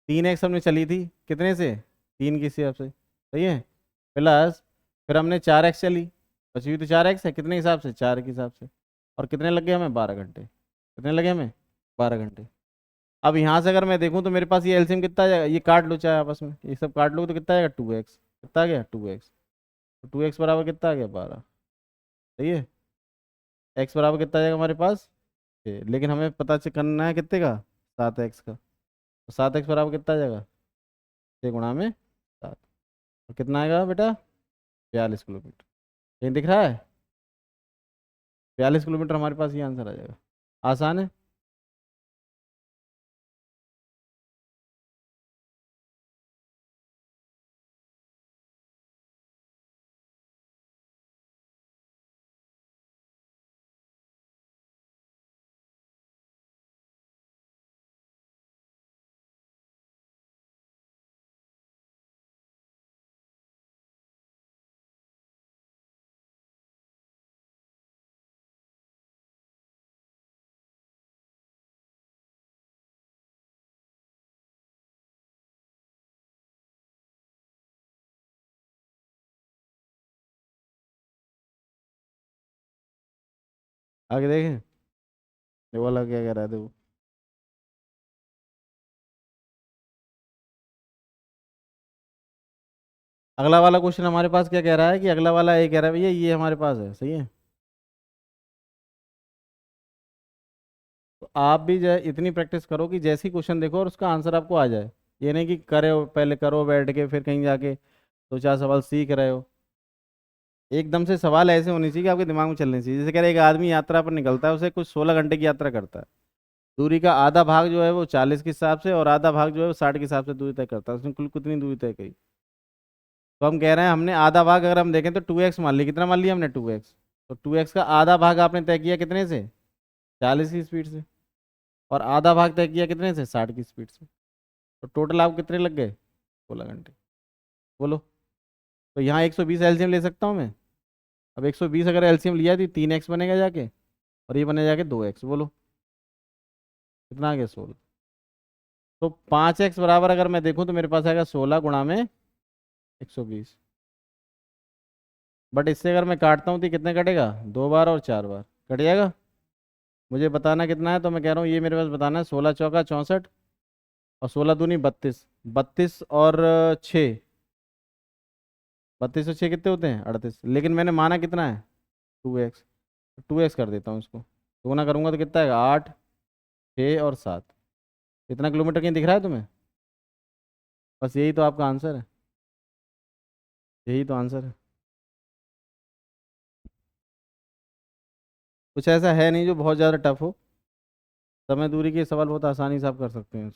3x हमने चली थी, कितने से, 3 के हिसाब से, सही है। प्लस फिर हमने 4x चली, बची हुई तो 4x है, कितने हिसाब से, 4 के हिसाब से। और कितने लग गए हमें, 12 घंटे, कितने लगे हमें, 12 घंटे। अब यहाँ से अगर मैं देखूँ तो मेरे पास ये एलसीएम कितना आ जाएगा, ये काट लो चाहे आपस में, ये सब काट लो तो कितना आएगा, 2x, कितना आ गया, 2x। तो 2x बराबर कितना आ गया, 12, सही है। x बराबर कितना आ जाएगा हमारे पास, 6, लेकिन हमें पता करना है कितने का, 7x का। तो 7x बराबर कितना आ जाएगा, 6 गुणा में 7, और कितना आएगा बेटा, 42 किलोमीटर। कहीं दिख रहा है, 42 किलोमीटर हमारे पास ये आंसर आ जाएगा। आसान है। आगे देखें, ये वाला क्या कह रहा है, देखो अगला वाला क्वेश्चन हमारे पास क्या कह रहा है, कि अगला वाला ये कह रहा है भैया, ये हमारे पास है, सही है। तो आप भी जो है इतनी प्रैक्टिस करो कि जैसी क्वेश्चन देखो और उसका आंसर आपको आ जाए। ये नहीं कि करे हो, पहले करो बैठ के, फिर कहीं जाके 2 4 सवाल सीख रहे हो। एकदम से सवाल ऐसे होने चाहिए कि आपके दिमाग में चलने चाहिए। जैसे कह रहे एक आदमी यात्रा पर निकलता है, उसे कुछ 16 घंटे की यात्रा करता है। दूरी का आधा भाग जो है वो 40 के हिसाब से, और आधा भाग जो है वो 60 के हिसाब से दूरी तय करता है। उसने कुल कितनी दूरी तय करी। तो हम कह रहे हैं हमने आधा भाग अगर हम देखें तो 2x मान लिया, कितना मान लिया हमने 2x, तो 2x का आधा भाग आपने तय किया कितने से, 40 की स्पीड से, और आधा भाग तय किया कितने से, 60 की स्पीड से। तो टोटल आपको कितने लग गए, 16 घंटे। बोलो। तो यहाँ 120 एलसीएम ले सकता हूँ मैं। अब 120 अगर एलसीएम लिया तो 3x बनेगा जाके, और ये बने जाके 2x। बोलो कितना आ गया, 16। तो 5x बराबर अगर मैं देखूँ तो मेरे पास आएगा 16 गुणा में 120। बट इससे अगर मैं काटता हूँ तो ये कितने कटेगा, 2 बार और 4 बार कट जाएगा। मुझे बताना कितना है, तो मैं कह रहा हूँ ये मेरे पास बताना है, 16 चौका 64, और 16 दूनी 32, 32 और 6, 32 और 6 कितने होते हैं, 38। लेकिन मैंने माना कितना है, 2x, 2x कर देता हूँ इसको, तो गुना करूँगा तो कितना आएगा, 8, 6 और 7। इतना किलोमीटर कहीं दिख रहा है तुम्हें, बस यही तो आपका आंसर है, यही तो आंसर है। कुछ ऐसा है नहीं जो बहुत ज़्यादा टफ हो, समय दूरी के सवाल बहुत आसानी से आप कर सकते हैं।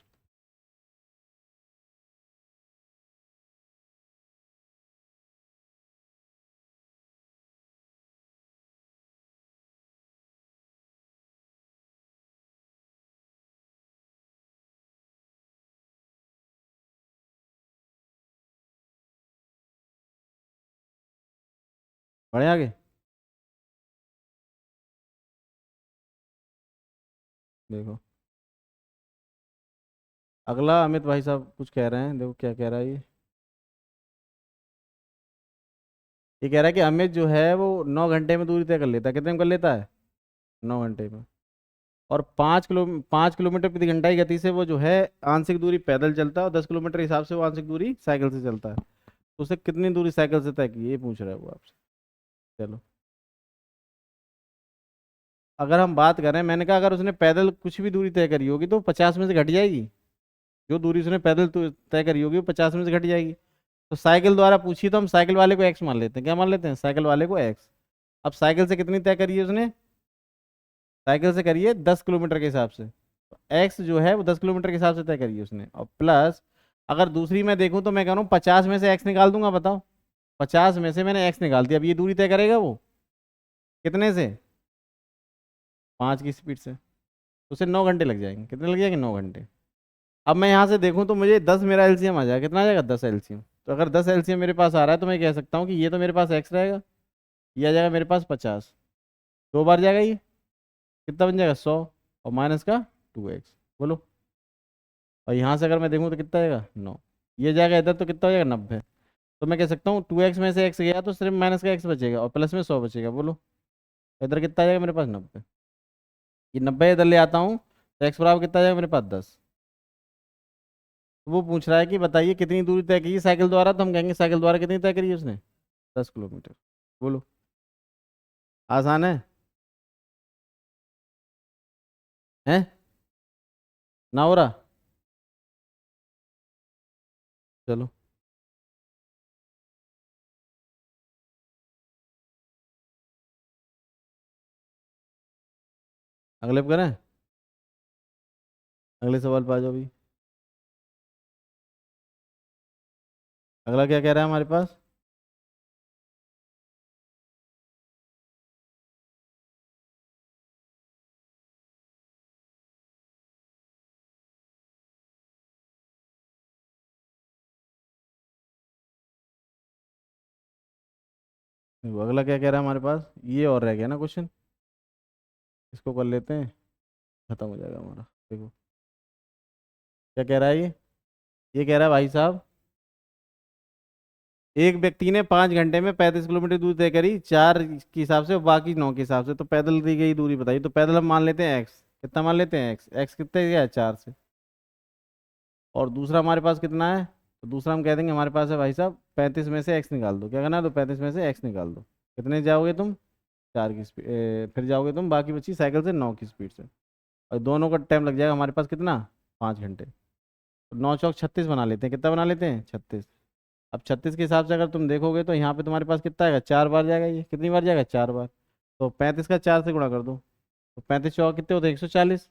बढ़े आगे, देखो अगला अमित भाई साहब कुछ कह रहे हैं, देखो क्या कह रहा है ये कह रहा है कि अमित जो है वो 9 घंटे में दूरी तय कर लेता है, कितने में कर लेता है, 9 घंटे में। और 5 किलोमीटर प्रति घंटा की गति से वो जो है आंशिक दूरी पैदल चलता है, और 10 किलोमीटर के हिसाब से वो आंशिक दूरी साइकिल से चलता है। तो उसे कितनी दूरी साइकिल से तय की, ये पूछ रहा है वो आपसे। चलो, अगर हम बात करें, मैंने कहा अगर उसने पैदल कुछ भी दूरी तय करी होगी तो 50 में से घट जाएगी। जो दूरी उसने पैदल तय करी होगी वो 50 में से घट जाएगी। तो साइकिल द्वारा पूछी तो हम साइकिल वाले को एक्स मान लेते हैं, क्या मान लेते हैं, साइकिल वाले को एक्स। अब साइकिल से कितनी तय करी है उसने, साइकिल से करिए 10 किलोमीटर के हिसाब से, तो एक्स जो है वो 10 किलोमीटर के हिसाब से तय करिए उसने। और प्लस अगर दूसरी मैं देखूं तो मैं कह रहा हूँ 50 में से एक्स निकाल दूंगा, बताओ 50 में से मैंने एक्स निकाल दिया, अब ये दूरी तय करेगा वो कितने से, 5 की स्पीड से। तो उसे 9 घंटे लग जाएंगे, कितने लग जाएंगे, 9 घंटे। अब मैं यहाँ से देखूँ तो मुझे 10 मेरा एलसीएम आ जाएगा, कितना आ जाएगा, 10 एलसीएम। तो अगर 10 एलसीएम मेरे पास आ रहा है तो मैं कह सकता हूँ कि ये तो मेरे पास एक्स रहेगा, ये आ जाएगा मेरे पास 50, 2 बार जाएगा ये, कितना बन जाएगा, 100, और माइनस का 2x। बोलो। और यहाँ से अगर मैं देखूँ तो कितना आएगा, 9, ये जाएगा इधर तो कितना हो जाएगा, 90। तो मैं कह सकता हूँ 2x में से x गया तो सिर्फ माइनस का x बचेगा, और प्लस में 100 बचेगा। बोलो इधर कितना आ जाएगा मेरे पास, 90। ये 90 इधर ले आता हूँ तो x बराबर कितना आ जाएगा मेरे पास, 10। तो वो पूछ रहा है कि बताइए कितनी दूरी तय की साइकिल द्वारा, तो हम कहेंगे साइकिल द्वारा कितनी तय करी है उसने, 10 किलोमीटर। बोलो, आसान है, हैं, ना हो रहा। चलो अगले पे करें, अगले सवाल पे आ जाओ भी। अगला क्या कह रहा है हमारे पास, देखो अगला क्या कह रहा है हमारे पास, ये और रह गया ना क्वेश्चन, इसको कर लेते हैं, खत्म हो जाएगा हमारा। देखो क्या कह रहा है ये कह रहा है भाई साहब, एक व्यक्ति ने 5 घंटे में 35 किलोमीटर दूरी तय करी, 4 के हिसाब से और बाकी 9 के हिसाब से। तो पैदल दी गई दूरी बताइए। तो पैदल हम मान लेते हैं एक्स, कितना मान लेते हैं, एक्स, एक्स कितने गया है, 4 से। और दूसरा हमारे पास कितना है, तो दूसरा हम कह देंगे हमारे पास है भाई साहब 35 में से एक्स निकाल दो, क्या करना है, तो 35 में से एक्स निकाल दो। कितने जाओगे तुम, 4 की स्पीड, फिर जाओगे तुम बाकी बची साइकिल से 9 की स्पीड से। और दोनों का टाइम लग जाएगा हमारे पास कितना, 5 घंटे। तो 9 चौक 36 बना लेते हैं, कितना बना लेते हैं, 36। अब 36 के हिसाब से अगर तुम देखोगे तो यहाँ पे तुम्हारे पास कितना आएगा, 4 बार जाएगा, ये कितनी बार जाएगा, 4 बार। तो 35 का 4 से गुणा कर दो, तो 35 चौक कितने होते हैं, 140,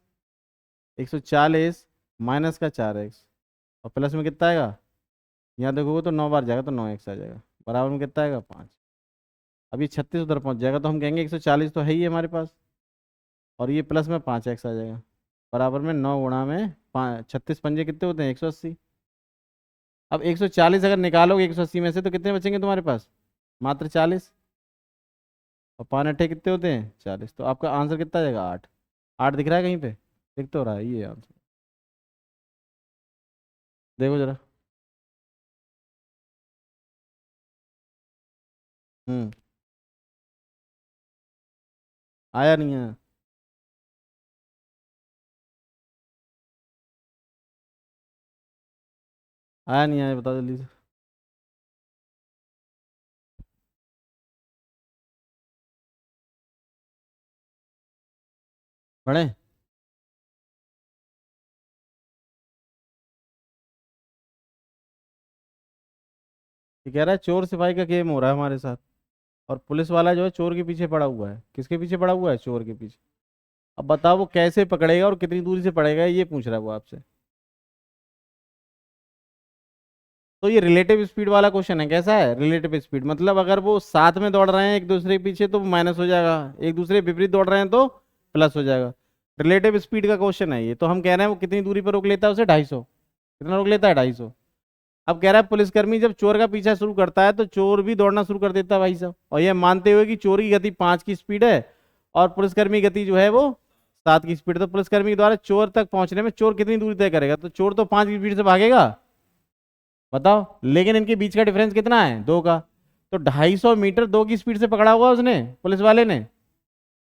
140 माइनस का 4x, और प्लस में कितना आएगा, यहाँ देखोगे तो 9 बार जाएगा तो 9 एक्स आ जाएगा, बराबर में कितना आएगा 5। अब ये 36 उधर पहुँच जाएगा तो हम कहेंगे 140 तो है ही हमारे पास, और ये प्लस में 5 एक्स आ जाएगा, बराबर में 9 गुणा में 5, 36 पंजे कितने होते हैं 180। अब 140 अगर निकालोगे 180 में से तो कितने बचेंगे तुम्हारे पास, मात्र 40, और 5 अट्ठे कितने होते हैं 40, तो आपका आंसर कितना आ जाएगा 8। 8 दिख रहा है कहीं पे, दिख तो रहा है ये आंसर, देखो जरा। हम्म। आया नहीं है। आया नहीं आया, बताओ जल्दी से। पढ़े। ये कह रहा है चोर सिपाही का गेम हो रहा है हमारे साथ, और पुलिस वाला जो है चोर के पीछे पड़ा हुआ है। किसके पीछे पड़ा हुआ है, चोर के पीछे। अब बताओ वो कैसे पकड़ेगा और कितनी दूरी से पड़ेगा, ये पूछ रहा है वो आपसे। तो ये रिलेटिव स्पीड वाला क्वेश्चन है। कैसा है रिलेटिव स्पीड, मतलब अगर वो साथ में दौड़ रहे हैं एक दूसरे के पीछे तो माइनस हो जाएगा, एक दूसरे के विपरीत दौड़ रहे हैं तो प्लस हो जाएगा। रिलेटिव स्पीड का क्वेश्चन है ये। तो हम कह रहे हैं वो कितनी दूरी पर रोक लेता है उसे, 250। कितना रोक लेता है, 250। अब कह रहा है पुलिसकर्मी जब चोर का पीछा शुरू करता है तो चोर भी दौड़ना शुरू कर देता है भाई साहब, और ये मानते हुए कि चोर की गति 5 की स्पीड है और पुलिसकर्मी की गति जो है वो 7 की स्पीड। तो पुलिसकर्मी के द्वारा चोर तक पहुंचने में चोर कितनी दूरी तय करेगा, तो चोर तो 5 की स्पीड से भागेगा, बताओ। लेकिन इनके बीच का डिफरेंस कितना है, 2 का। तो 250 मीटर 2 की स्पीड से पकड़ा होगा उसने, पुलिस वाले ने,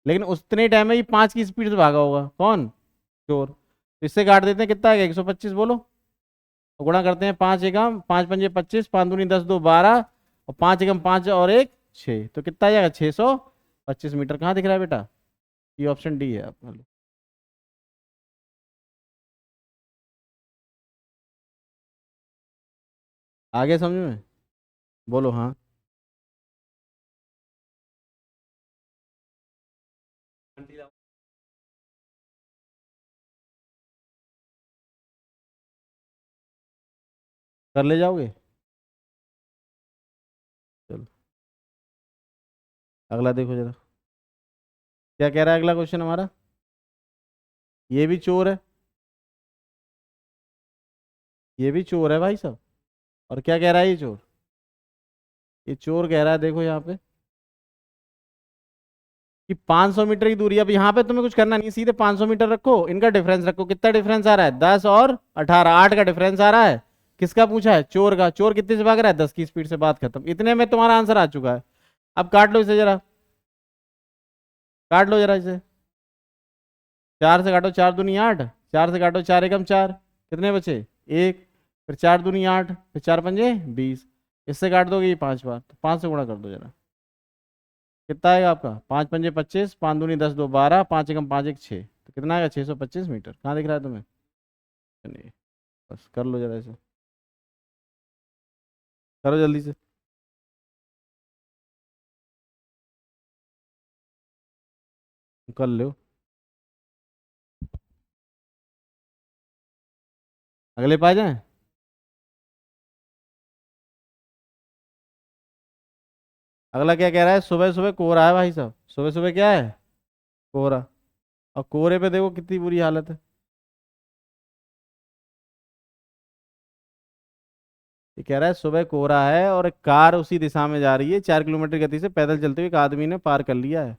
लेकिन उतने टाइम में ये 5 की स्पीड से भागा होगा, कौन, चोर। तो इससे काट देते हैं, कितना आएगा 125 बोलो। तो गुणा करते हैं, 5 एकम 5 पंजे 25, 5 दूनी 10, 2 12, और 5 एकम 5 और 1 6, तो कितना आ जाएगा 625 मीटर। कहाँ दिख रहा है बेटा, ये ऑप्शन डी है आप। आगे समझ में, बोलो हाँ। कर ले जाओगे, चलो अगला देखो जरा। क्या कह रहा है अगला क्वेश्चन हमारा, ये भी चोर है, ये भी चोर है भाई साहब। और क्या कह रहा है ये चोर, ये चोर कह रहा है देखो यहाँ पे कि 500 मीटर की दूरी। अब यहाँ पे तुम्हें कुछ करना नहीं, सीधे 500 मीटर रखो, इनका डिफरेंस रखो। कितना डिफरेंस आ रहा है, 10 और 18, 8 का डिफरेंस आ रहा है। किसका पूछा है, चोर का। चोर कितने से भाग रहा है, 10 की स्पीड से, बात खत्म। इतने में तुम्हारा आंसर आ चुका है। अब काट लो इसे जरा, काट लो जरा इसे। 4 से काटो, 4 दूनी 8, 4 से काटो, 4 एकम 4, कितने बचे, 1। फिर 4 दूनी 8, फिर 4 पंजे 20। इससे काट दोगे ये 5 बार, तो 5 से गुणा कर दो जरा। कितना आएगा आपका, 5 पंजे 25, 5 दूनी 10, 2 12, 5 एकम 5 1 6, तो कितना आएगा 625 मीटर। कहाँ दिख रहा है तुम्हें, नहीं, बस कर लो जरा इसे, करो जल्दी से। कर लो, अगले पे आ जाए। अगला क्या कह रहा है, सुबह सुबह कोहरा है भाई साहब, सुबह सुबह क्या है, कोहरा। और कोहरे पे देखो कितनी बुरी हालत है। ये कह रहा है सुबह कोहरा है और एक कार उसी दिशा में जा रही है, 4 किलोमीटर गति से पैदल चलते हुए एक आदमी ने पार कर लिया है।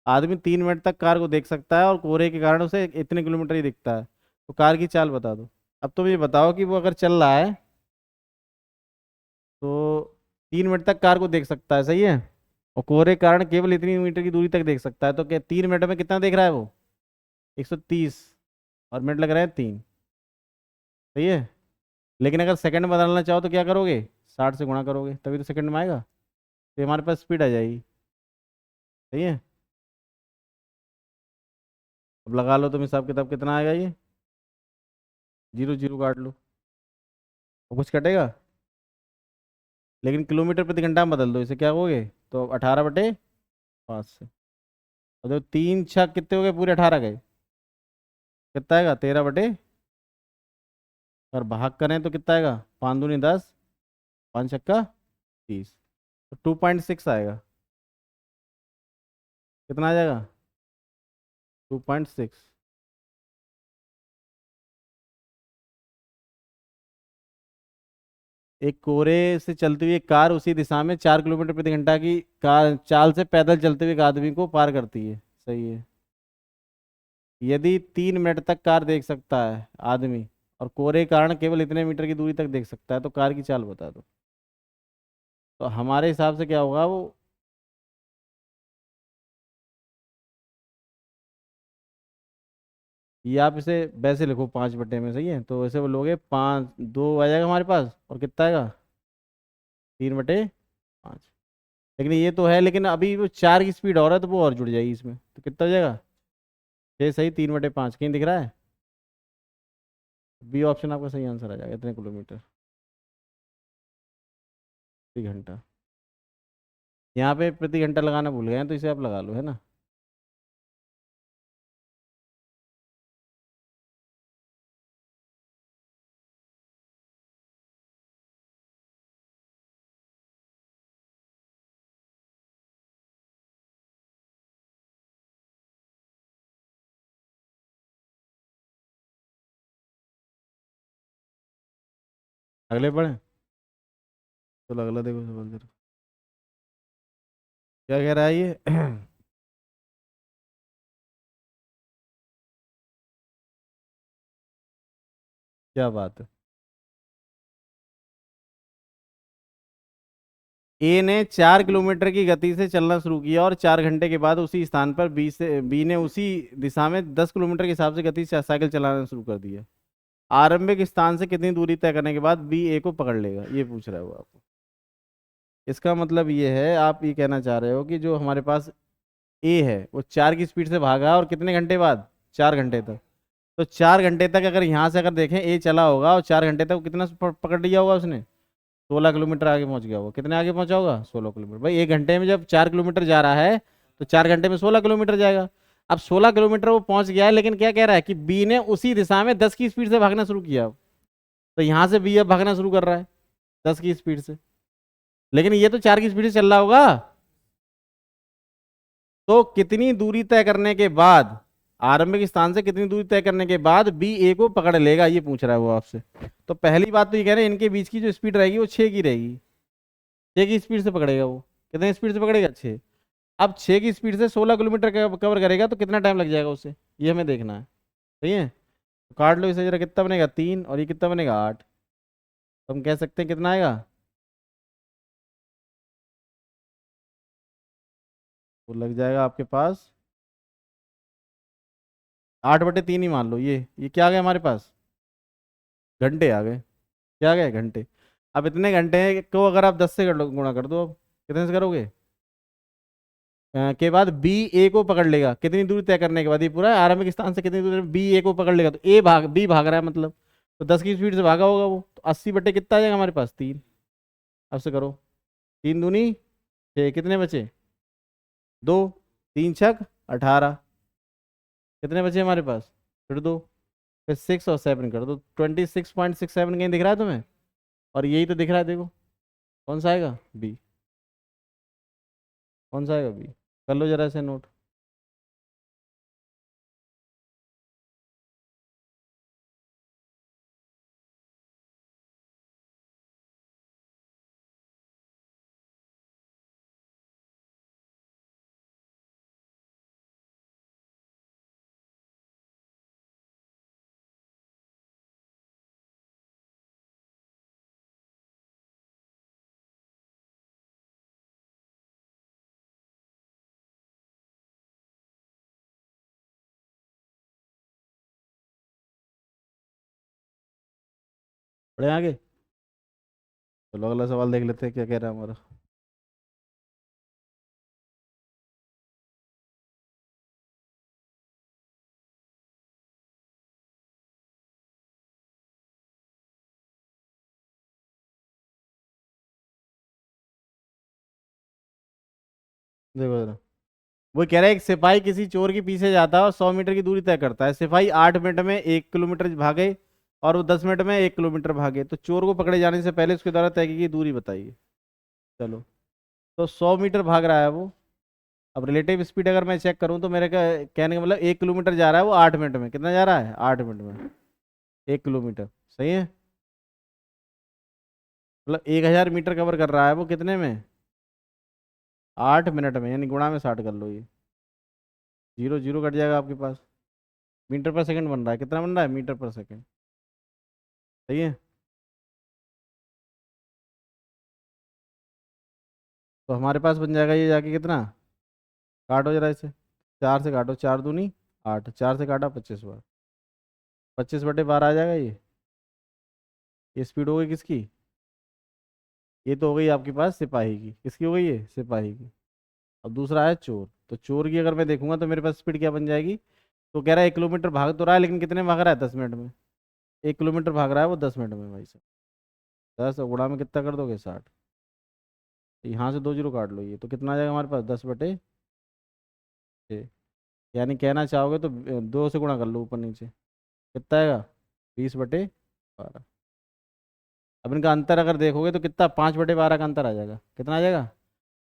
आदमी 3 मिनट तक कार को देख सकता है और कोहरे के कारण उसे इतने किलोमीटर ही दिखता है। तो कार की चाल बता दो। अब तुम ये बताओ कि वो अगर चल रहा है तो 3 मिनट तक कार को देख सकता है, सही है, और कोहरे के कारण केवल इतनी मीटर की दूरी तक देख सकता है। तो क्या 3 मिनट में कितना देख रहा है वो, 130, और मिनट लग रहा है 3, सही है। लेकिन अगर सेकंड में बदलना चाहो तो क्या करोगे, 60 से गुणा करोगे, तभी तो सेकंड में आएगा, तो हमारे पास स्पीड आ जाएगी, सही है। अब लगा लो तुम हिसाब किताब, कितना आएगा ये, 0 0 काट लो, और कुछ कटेगा। लेकिन किलोमीटर प्रति घंटा में बदल दो इसे, क्या कहोगे, तो 18/5 से। और जो 3 छक कितने हो गए, पूरे 18 गए, कितना आएगा 13/, और भाग करें तो कितना आएगा, 5 दूनी 10, 5 छक्का 30, तो 2.6 आएगा। कितना आ जाएगा? 2.6। एक कोहरे से चलती हुई एक कार उसी दिशा में 4 किलोमीटर प्रति घंटा की कार चाल से पैदल चलते हुए एक आदमी को पार करती है। सही है। यदि 3 मिनट तक कार देख सकता है आदमी, और कोहरे के कारण केवल इतने मीटर की दूरी तक देख सकता है, तो कार की चाल बता दो। तो हमारे हिसाब से क्या होगा वो, ये आप इसे वैसे लिखो 5 बटे में, सही है, तो वैसे वो लोगे 5, 2 आ जाएगा हमारे पास, और कितना आएगा? 3/5। लेकिन ये तो है, लेकिन अभी वो 4 की स्पीड और है, तो वो और जुड़ जाएगी इसमें, तो कितना हो जाएगा? 6 सही, 3/5 कहीं दिख रहा है? बी ऑप्शन आपका सही आंसर आ जाएगा, इतने किलोमीटर प्रति घंटा। यहाँ पे प्रति घंटा लगाना भूल गए हैं, तो इसे आप लगा लो, है ना। अगले पढ़ें? तो अगला देखो सवाल जरा। क्या कह रहा है ये? क्या बात है। ए ने 4 किलोमीटर की गति से चलना शुरू किया और 4 घंटे के बाद उसी स्थान पर बी ने उसी दिशा में 10 किलोमीटर के हिसाब से गति से साइकिल चलाना शुरू कर दिया। आरंभिक स्थान से कितनी दूरी तय करने के बाद बी ए को पकड़ लेगा, ये पूछ रहा है वो आपको। इसका मतलब ये है, आप ये कहना चाह रहे हो कि जो हमारे पास ए है वो 4 की स्पीड से भागा, और कितने घंटे बाद? 4 घंटे तक। तो 4 घंटे तक अगर यहाँ से अगर देखें ए चला होगा, और 4 घंटे तक वो कितना पकड़ लिया होगा उसने? 16 किलोमीटर आगे पहुंच गया वो। कितने आगे पहुंचा होगा? 16 किलोमीटर। भाई 1 घंटे में जब 4 किलोमीटर जा रहा है, तो 4 घंटे में 16 किलोमीटर जाएगा। अब 16 किलोमीटर वो पहुंच गया है, लेकिन क्या कह रहा है कि बी ने उसी दिशा में 10 की स्पीड से भागना शुरू किया। तो यहाँ से बी अब भागना शुरू कर रहा है 10 की स्पीड से, लेकिन ये तो 4 की स्पीड से चल रहा होगा। तो कितनी दूरी तय करने के बाद, आरंभिक स्थान से कितनी दूरी तय करने के बाद बी ए को पकड़ लेगा, ये पूछ रहा है वो आपसे। तो पहली बात तो ये कह रहे हैं इनके बीच की जो स्पीड रहेगी वो 6 की रहेगी। 6 की स्पीड से पकड़ेगा वो। कितने स्पीड से पकड़ेगा? 6। अब 6 की स्पीड से 16 किलोमीटर कवर करेगा, तो कितना टाइम लग जाएगा उसे, ये हमें देखना है। सही है, तो काट लो इसे जरा। कितना बनेगा? 3, और ये कितना बनेगा? 8। तो हम कह सकते हैं कितना आएगा, वो लग जाएगा आपके पास 8/3 ही मान लो। ये क्या आ गया हमारे पास? घंटे आ गए। क्या आ गए? घंटे। अब इतने घंटे को अगर आप 10 से गुणा कर दो, अब कितने से करोगे? के बाद बी ए को पकड़ लेगा कितनी दूरी तय करने के बाद, ये पूरा है, आरंभिक स्थान से कितनी दूरी बी ए को पकड़ लेगा, तो ए भाग बी भाग रहा है मतलब, तो 10 की स्पीड से भागा होगा वो, तो 80 बटे कितना आ जाएगा हमारे पास? 3। अब से करो। 3 दूनी 6, कितने बचे? 2। 3 छक 18। कितने बचे हमारे पास? फिर 2, फिर 6 और 7 कर दो। 26.67 कहीं दिख रहा है तुम्हें? और यही तो दिख रहा है, देखो। कौन सा आएगा? बी। कौन सा आएगा? बी। कर लो जरा ऐसे नोट। बढ़े आगे। चलो अगला सवाल देख लेते हैं क्या कह रहा है हमारा। देखो जरा, वो कह रहा है एक सिपाही किसी चोर के पीछे जाता है और 100 मीटर की दूरी तय करता है। सिपाही 8 मिनट में 1 किलोमीटर भागे, और वो 10 मिनट में 1 किलोमीटर भागे, तो चोर को पकड़े जाने से पहले उसके द्वारा तय की गई दूरी बताइए। चलो, तो 100 मीटर भाग रहा है वो। अब रिलेटिव स्पीड अगर मैं चेक करूं तो मेरे का कहने का मतलब 1 किलोमीटर जा रहा है वो 8 मिनट में। कितना जा रहा है? 8 मिनट में 1 किलोमीटर। सही है, मतलब 1000 मीटर कवर कर रहा है वो कितने में? 8 मिनट में, यानी गुणा में 60 कर लो ये। जीरो जीरो कट जाएगा आपके पास। मीटर पर सेकंड बन रहा है, कितना बन रहा है? मीटर पर सेकंड। सही है। तो हमारे पास बन जाएगा ये जाके कितना, काटो जरा इसे। 4 से काटो, 4 दूनी 8, 4 से काटा 25 बार, 25/12 आ जाएगा ये स्पीड हो गई किसकी? ये तो हो गई आपके पास सिपाही की। किसकी हो गई ये? सिपाही की। अब दूसरा है चोर, तो चोर की अगर मैं देखूंगा तो मेरे पास स्पीड क्या बन जाएगी? तो कह रहा है 1 किलोमीटर भाग तो रहा है, लेकिन कितने में भाग रहा है? 10 मिनट में। 1 किलोमीटर भाग रहा है वो 10 मिनट में भाई साहब। 10 गुणा में कितना कर दोगे? 60। यहाँ से 2 जीरो काट लो, ये तो कितना आ जाएगा हमारे पास? 10/6। यानी कहना चाहोगे तो 2 से गुणा कर लो ऊपर नीचे, कितना आएगा? 20/12। अब इनका अंतर अगर देखोगे तो कितना, 5/12 का अंतर आ जाएगा। कितना आ जाएगा?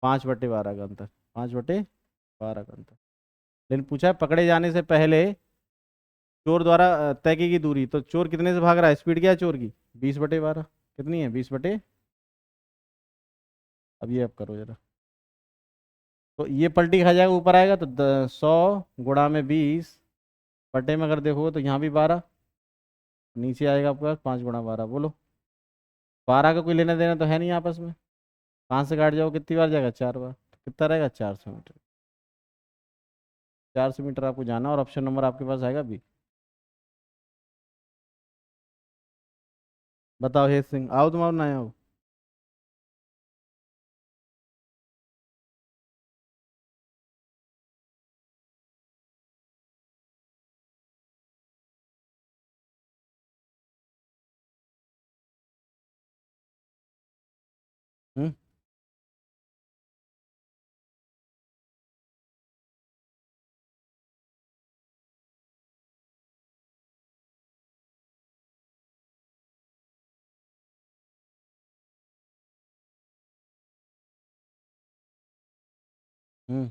5/12 का अंतर। 5/12 का अंतर। लेकिन पूछा है पकड़े जाने से पहले चोर द्वारा तय की गई दूरी, तो चोर कितने से भाग रहा है? स्पीड क्या है चोर की? 20/12। कितनी है? 20/। अब ये अब करो जरा, तो ये पलटी खा जाएगा, ऊपर आएगा तो 100 गुणा में 20 बटे में अगर देखोगे तो यहाँ भी 12, नीचे आएगा आपके पास 5 गुणा 12। बोलो, 12 का कोई लेना देना तो है नहीं आपस में। 5 से काट जाओ, कितनी बार जाएगा? 4 बार, तो कितना रहेगा? 400 मीटर। 400 मीटर आपको जाना, और ऑप्शन नंबर आपके पास आएगा बी। बताओ हे सिंह, आओ तुम, आओ ना आओ। हम्म। हम्म।